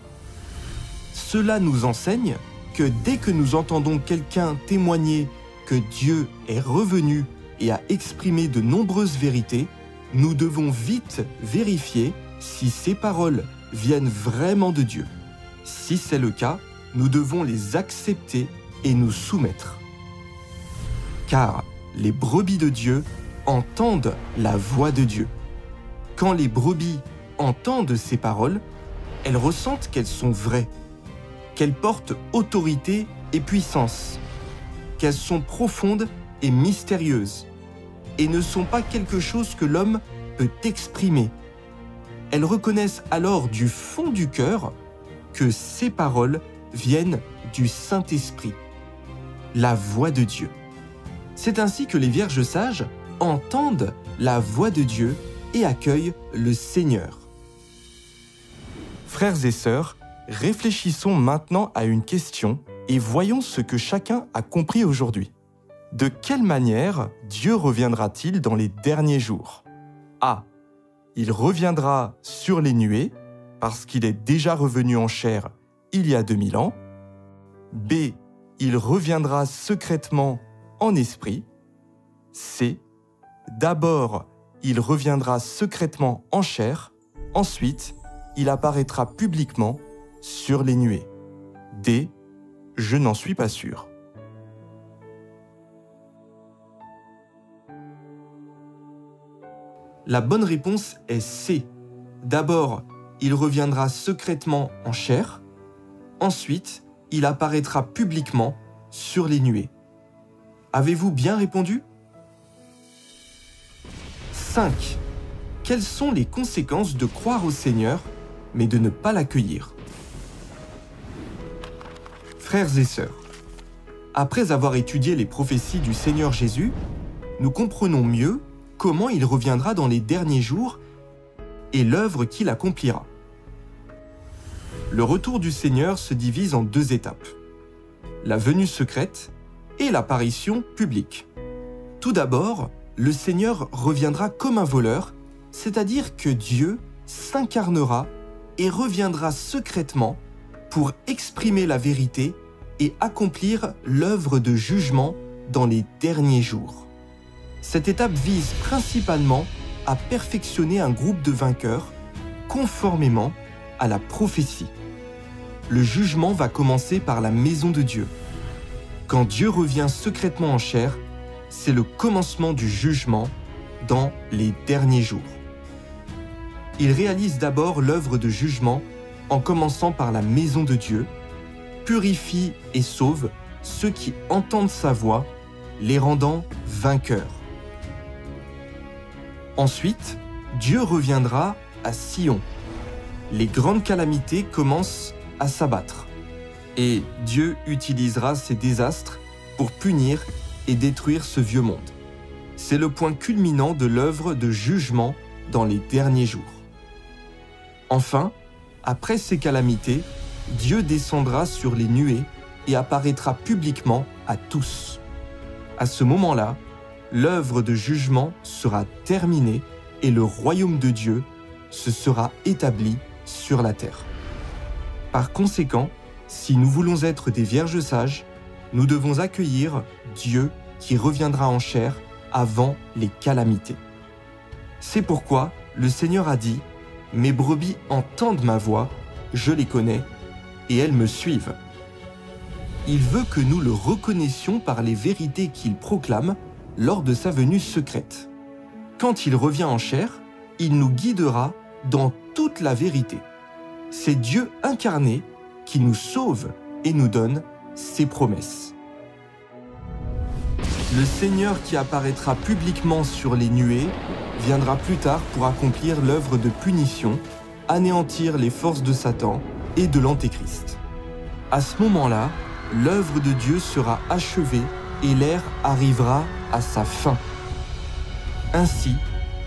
Speaker 11: Cela nous enseigne que dès que nous entendons quelqu'un témoigner que Dieu est revenu et a exprimé de nombreuses vérités, nous devons vite vérifier si ces paroles viennent vraiment de Dieu. Si c'est le cas, nous devons les accepter et nous soumettre. Car les brebis de Dieu entendent la voix de Dieu. Quand les brebis entendent ces paroles, elles ressentent qu'elles sont vraies, qu'elles portent autorité et puissance, qu'elles sont profondes et mystérieuses, et ne sont pas quelque chose que l'homme peut exprimer. Elles reconnaissent alors du fond du cœur que ces paroles viennent du Saint-Esprit, la voix de Dieu. C'est ainsi que les vierges sages entendent la voix de Dieu et accueillent le Seigneur.
Speaker 12: Frères et sœurs, réfléchissons maintenant à une question et voyons ce que chacun a compris aujourd'hui. De quelle manière Dieu reviendra-t-il dans les derniers jours? A. Il reviendra sur les nuées, parce qu'il est déjà revenu en chair il y a 2000 ans. B. Il reviendra secrètement en esprit. C. D'abord, il reviendra secrètement en chair. Ensuite, il apparaîtra publiquement sur les nuées. D. Je n'en suis pas sûr. La bonne réponse est C. D'abord, il reviendra secrètement en chair. Ensuite, il apparaîtra publiquement sur les nuées. Avez-vous bien répondu? 5. Quelles sont les conséquences de croire au Seigneur, mais de ne pas l'accueillir? Frères et sœurs, après avoir étudié les prophéties du Seigneur Jésus, nous comprenons mieux comment il reviendra dans les derniers jours et l'œuvre qu'il accomplira. Le retour du Seigneur se divise en 2 étapes, la venue secrète et l'apparition publique. Tout d'abord, le Seigneur reviendra comme un voleur, c'est-à-dire que Dieu s'incarnera et reviendra secrètement pour exprimer la vérité et accomplir l'œuvre de jugement dans les derniers jours. Cette étape vise principalement à perfectionner un groupe de vainqueurs conformément à la prophétie. Le jugement va commencer par la maison de Dieu. Quand Dieu revient secrètement en chair, c'est le commencement du jugement dans les derniers jours. Il réalise d'abord l'œuvre de jugement en commençant par la maison de Dieu, purifie et sauve ceux qui entendent sa voix, les rendant vainqueurs. Ensuite, Dieu reviendra à Sion. Les grandes calamités commencent à s'abattre. Et Dieu utilisera ces désastres pour punir et détruire ce vieux monde. C'est le point culminant de l'œuvre de jugement dans les derniers jours. Enfin, après ces calamités, Dieu descendra sur les nuées et apparaîtra publiquement à tous. À ce moment-là, l'œuvre de jugement sera terminée et le royaume de Dieu se sera établi sur la terre. Par conséquent, si nous voulons être des vierges sages, nous devons accueillir Dieu qui reviendra en chair avant les calamités. C'est pourquoi le Seigneur a dit « Mes brebis entendent ma voix, je les connais, et elles me suivent. » Il veut que nous le reconnaissions par les vérités qu'il proclame lors de sa venue secrète. Quand il revient en chair, il nous guidera dans toute la vérité. C'est Dieu incarné qui nous sauve et nous donne ses promesses. Le Seigneur qui apparaîtra publiquement sur les nuées viendra plus tard pour accomplir l'œuvre de punition, anéantir les forces de Satan et de l'Antéchrist. À ce moment-là, l'œuvre de Dieu sera achevée et l'ère arrivera à sa fin. Ainsi,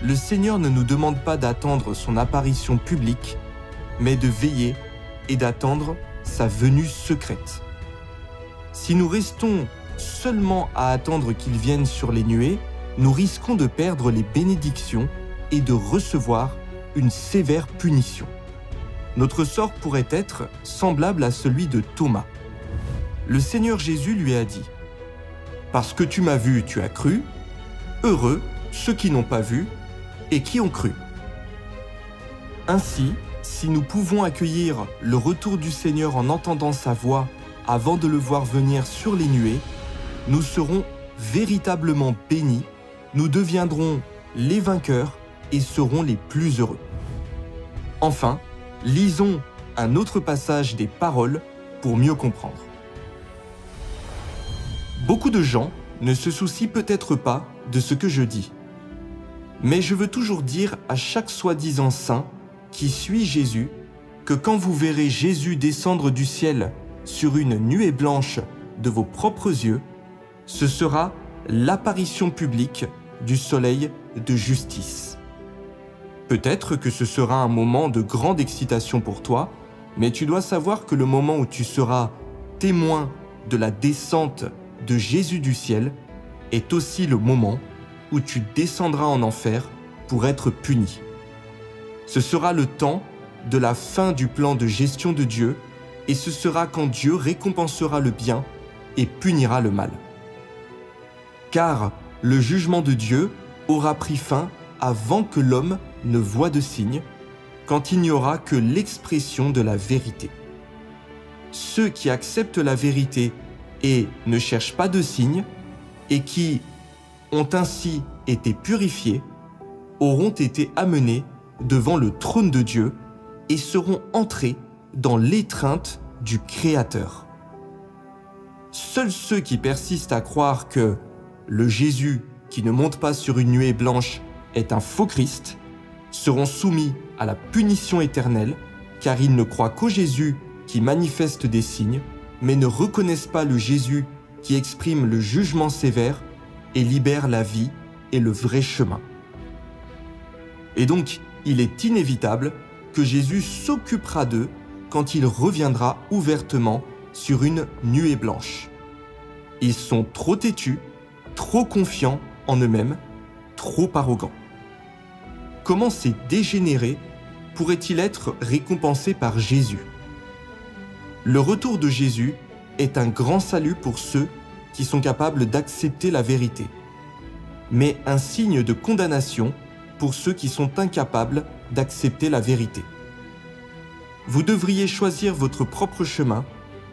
Speaker 12: le Seigneur ne nous demande pas d'attendre son apparition publique, mais de veiller et d'attendre sa venue secrète. Si nous restons seulement à attendre qu'il vienne sur les nuées, nous risquons de perdre les bénédictions et de recevoir une sévère punition. Notre sort pourrait être semblable à celui de Thomas. Le Seigneur Jésus lui a dit « Parce que tu m'as vu, tu as cru. Heureux ceux qui n'ont pas vu et qui ont cru. » Ainsi, si nous pouvons accueillir le retour du Seigneur en entendant sa voix avant de le voir venir sur les nuées, nous serons véritablement bénis, nous deviendrons les vainqueurs et serons les plus heureux. Enfin, lisons un autre passage des Paroles pour mieux comprendre. Beaucoup de gens ne se soucient peut-être pas de ce que je dis. Mais je veux toujours dire à chaque soi-disant saint qui suit Jésus que quand vous verrez Jésus descendre du ciel sur une nuée blanche de vos propres yeux, ce sera l'apparition publique du soleil de justice.
Speaker 11: Peut-être que ce sera un moment de grande excitation pour toi, mais tu dois savoir que le moment où tu seras témoin de la descente de Jésus du ciel est aussi le moment où tu descendras en enfer pour être puni. Ce sera le temps de la fin du plan de gestion de Dieu, et ce sera quand Dieu récompensera le bien et punira le mal. Car le jugement de Dieu aura pris fin avant que l'homme ne voie de signe, quand il n'y aura que l'expression de la vérité. Ceux qui acceptent la vérité et ne cherchent pas de signe, et qui ont ainsi été purifiés, auront été amenés devant le trône de Dieu et seront entrés dans l'étreinte du Créateur. Seuls ceux qui persistent à croire que le Jésus qui ne monte pas sur une nuée blanche est un faux Christ seront soumis à la punition éternelle, car ils ne croient qu'au Jésus qui manifeste des signes, mais ne reconnaissent pas le Jésus qui exprime le jugement sévère et libère la vie et le vrai chemin. Et donc, il est inévitable que Jésus s'occupera d'eux quand il reviendra ouvertement sur une nuée blanche. Ils sont trop têtus, trop confiants en eux-mêmes, trop arrogants. Comment ces dégénérés pourraient-ils être récompensés par Jésus? Le retour de Jésus est un grand salut pour ceux qui sont capables d'accepter la vérité, mais un signe de condamnation pour ceux qui sont incapables d'accepter la vérité. Vous devriez choisir votre propre chemin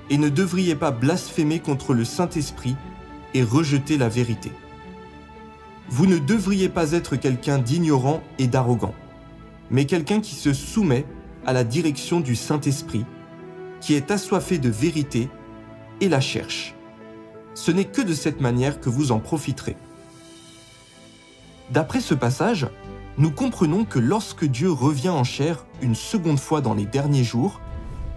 Speaker 11: et ne devriez pas blasphémer contre le Saint-Esprit et rejeter la vérité. Vous ne devriez pas être quelqu'un d'ignorant et d'arrogant, mais quelqu'un qui se soumet à la direction du Saint-Esprit, qui est assoiffé de vérité et la cherche. Ce n'est que de cette manière que vous en profiterez. D'après ce passage, nous comprenons que lorsque Dieu revient en chair une seconde fois dans les derniers jours,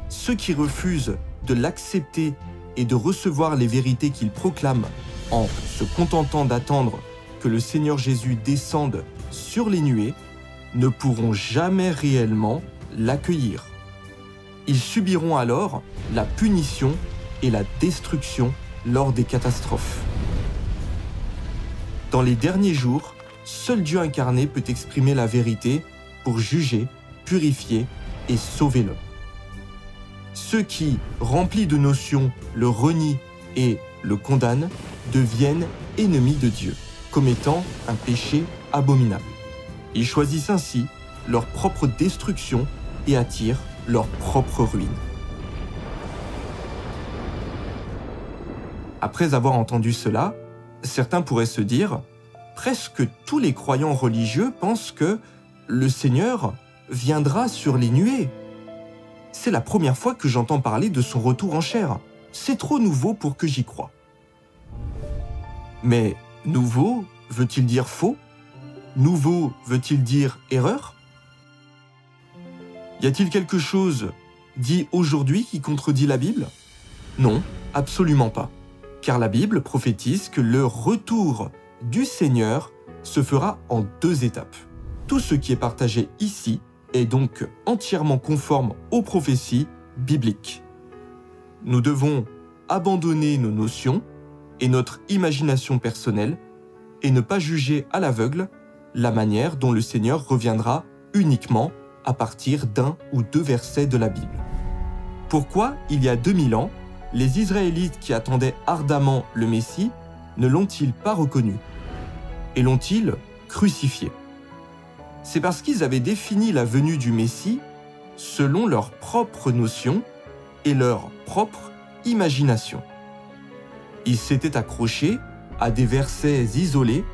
Speaker 11: ceux qui refusent de l'accepter et de recevoir les vérités qu'il proclame en se contentant d'attendre que le Seigneur Jésus descende sur les nuées ne pourront jamais réellement l'accueillir. Ils subiront alors la punition et la destruction lors des catastrophes. Dans les derniers jours, seul Dieu incarné peut exprimer la vérité pour juger, purifier et sauver l'homme. Ceux qui, remplis de notions, le renient et le condamnent deviennent ennemis de Dieu, commettant un péché abominable. Ils choisissent ainsi leur propre destruction et attirent leur propre ruine. Après avoir entendu cela, certains pourraient se dire « Presque tous les croyants religieux pensent que le Seigneur viendra sur les nuées. C'est la première fois que j'entends parler de son retour en chair. C'est trop nouveau pour que j'y croie. » Mais nouveau veut-il dire faux? Nouveau veut-il dire erreur? Y a-t-il quelque chose dit aujourd'hui qui contredit la Bible? Non, absolument pas. Car la Bible prophétise que le retour du Seigneur se fera en 2 étapes. Tout ce qui est partagé ici est donc entièrement conforme aux prophéties bibliques. Nous devons abandonner nos notions et notre imagination personnelle et ne pas juger à l'aveugle la manière dont le Seigneur reviendra uniquement à partir d'1 ou 2 versets de la Bible. Pourquoi, il y a 2000 ans, les Israélites qui attendaient ardemment le Messie ne l'ont-ils pas reconnu et l'ont-ils crucifié? C'est parce qu'ils avaient défini la venue du Messie selon leurs propres notions et leur propre imagination. Ils s'étaient accrochés à des versets isolés,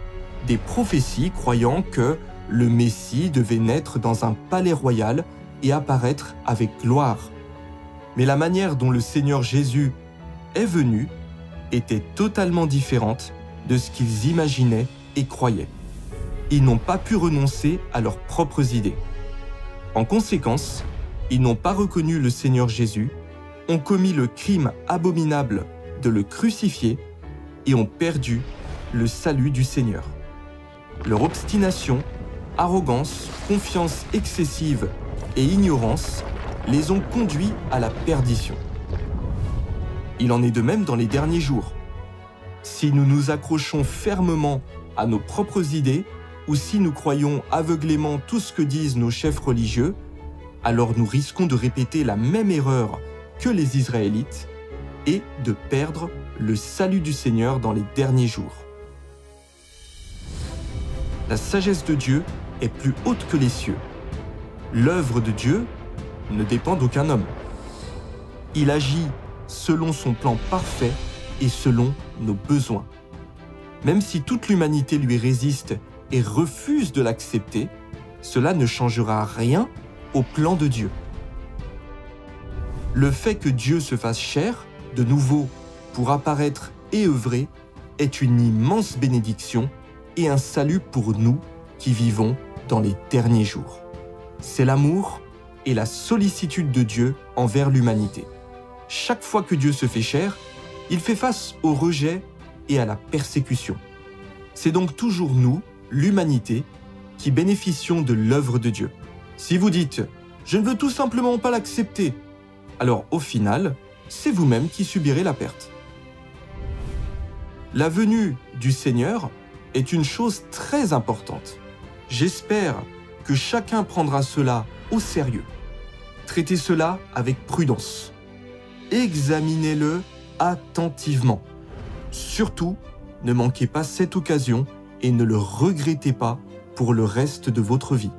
Speaker 11: des prophéties croyant que le Messie devait naître dans un palais royal et apparaître avec gloire. Mais la manière dont le Seigneur Jésus est venu était totalement différente de ce qu'ils imaginaient et croyaient. Ils n'ont pas pu renoncer à leurs propres idées. En conséquence, ils n'ont pas reconnu le Seigneur Jésus, ont commis le crime abominable de le crucifier et ont perdu le salut du Seigneur. Leur obstination
Speaker 12: arrogance, confiance excessive et ignorance les ont conduits à la perdition. Il en est de même dans les derniers jours. Si nous nous accrochons fermement à nos propres idées ou si nous croyons aveuglément tout ce que disent nos chefs religieux, alors nous risquons de répéter la même erreur que les Israélites et de perdre le salut du Seigneur dans les derniers jours. La sagesse de Dieu est plus haute que les cieux. L'œuvre de Dieu ne dépend d'aucun homme. Il agit selon son plan parfait et selon nos besoins. Même si toute l'humanité lui résiste et refuse de l'accepter, cela ne changera rien au plan de Dieu. Le fait que Dieu se fasse chair, de nouveau, pour apparaître et œuvrer, est une immense bénédiction et un salut pour nous qui vivons dans les derniers jours. C'est l'amour et la sollicitude de Dieu envers l'humanité. Chaque fois que Dieu se fait chair, il fait face au rejet et à la persécution. C'est donc toujours nous, l'humanité, qui bénéficions de l'œuvre de Dieu. Si vous dites « je ne veux tout simplement pas l'accepter », alors au final, c'est vous-même qui subirez la perte. La venue du Seigneur est une chose très importante. J'espère que chacun prendra cela au sérieux. Traitez cela avec prudence. Examinez-le attentivement. Surtout, ne manquez pas cette occasion et ne le regrettez pas pour le reste de votre vie.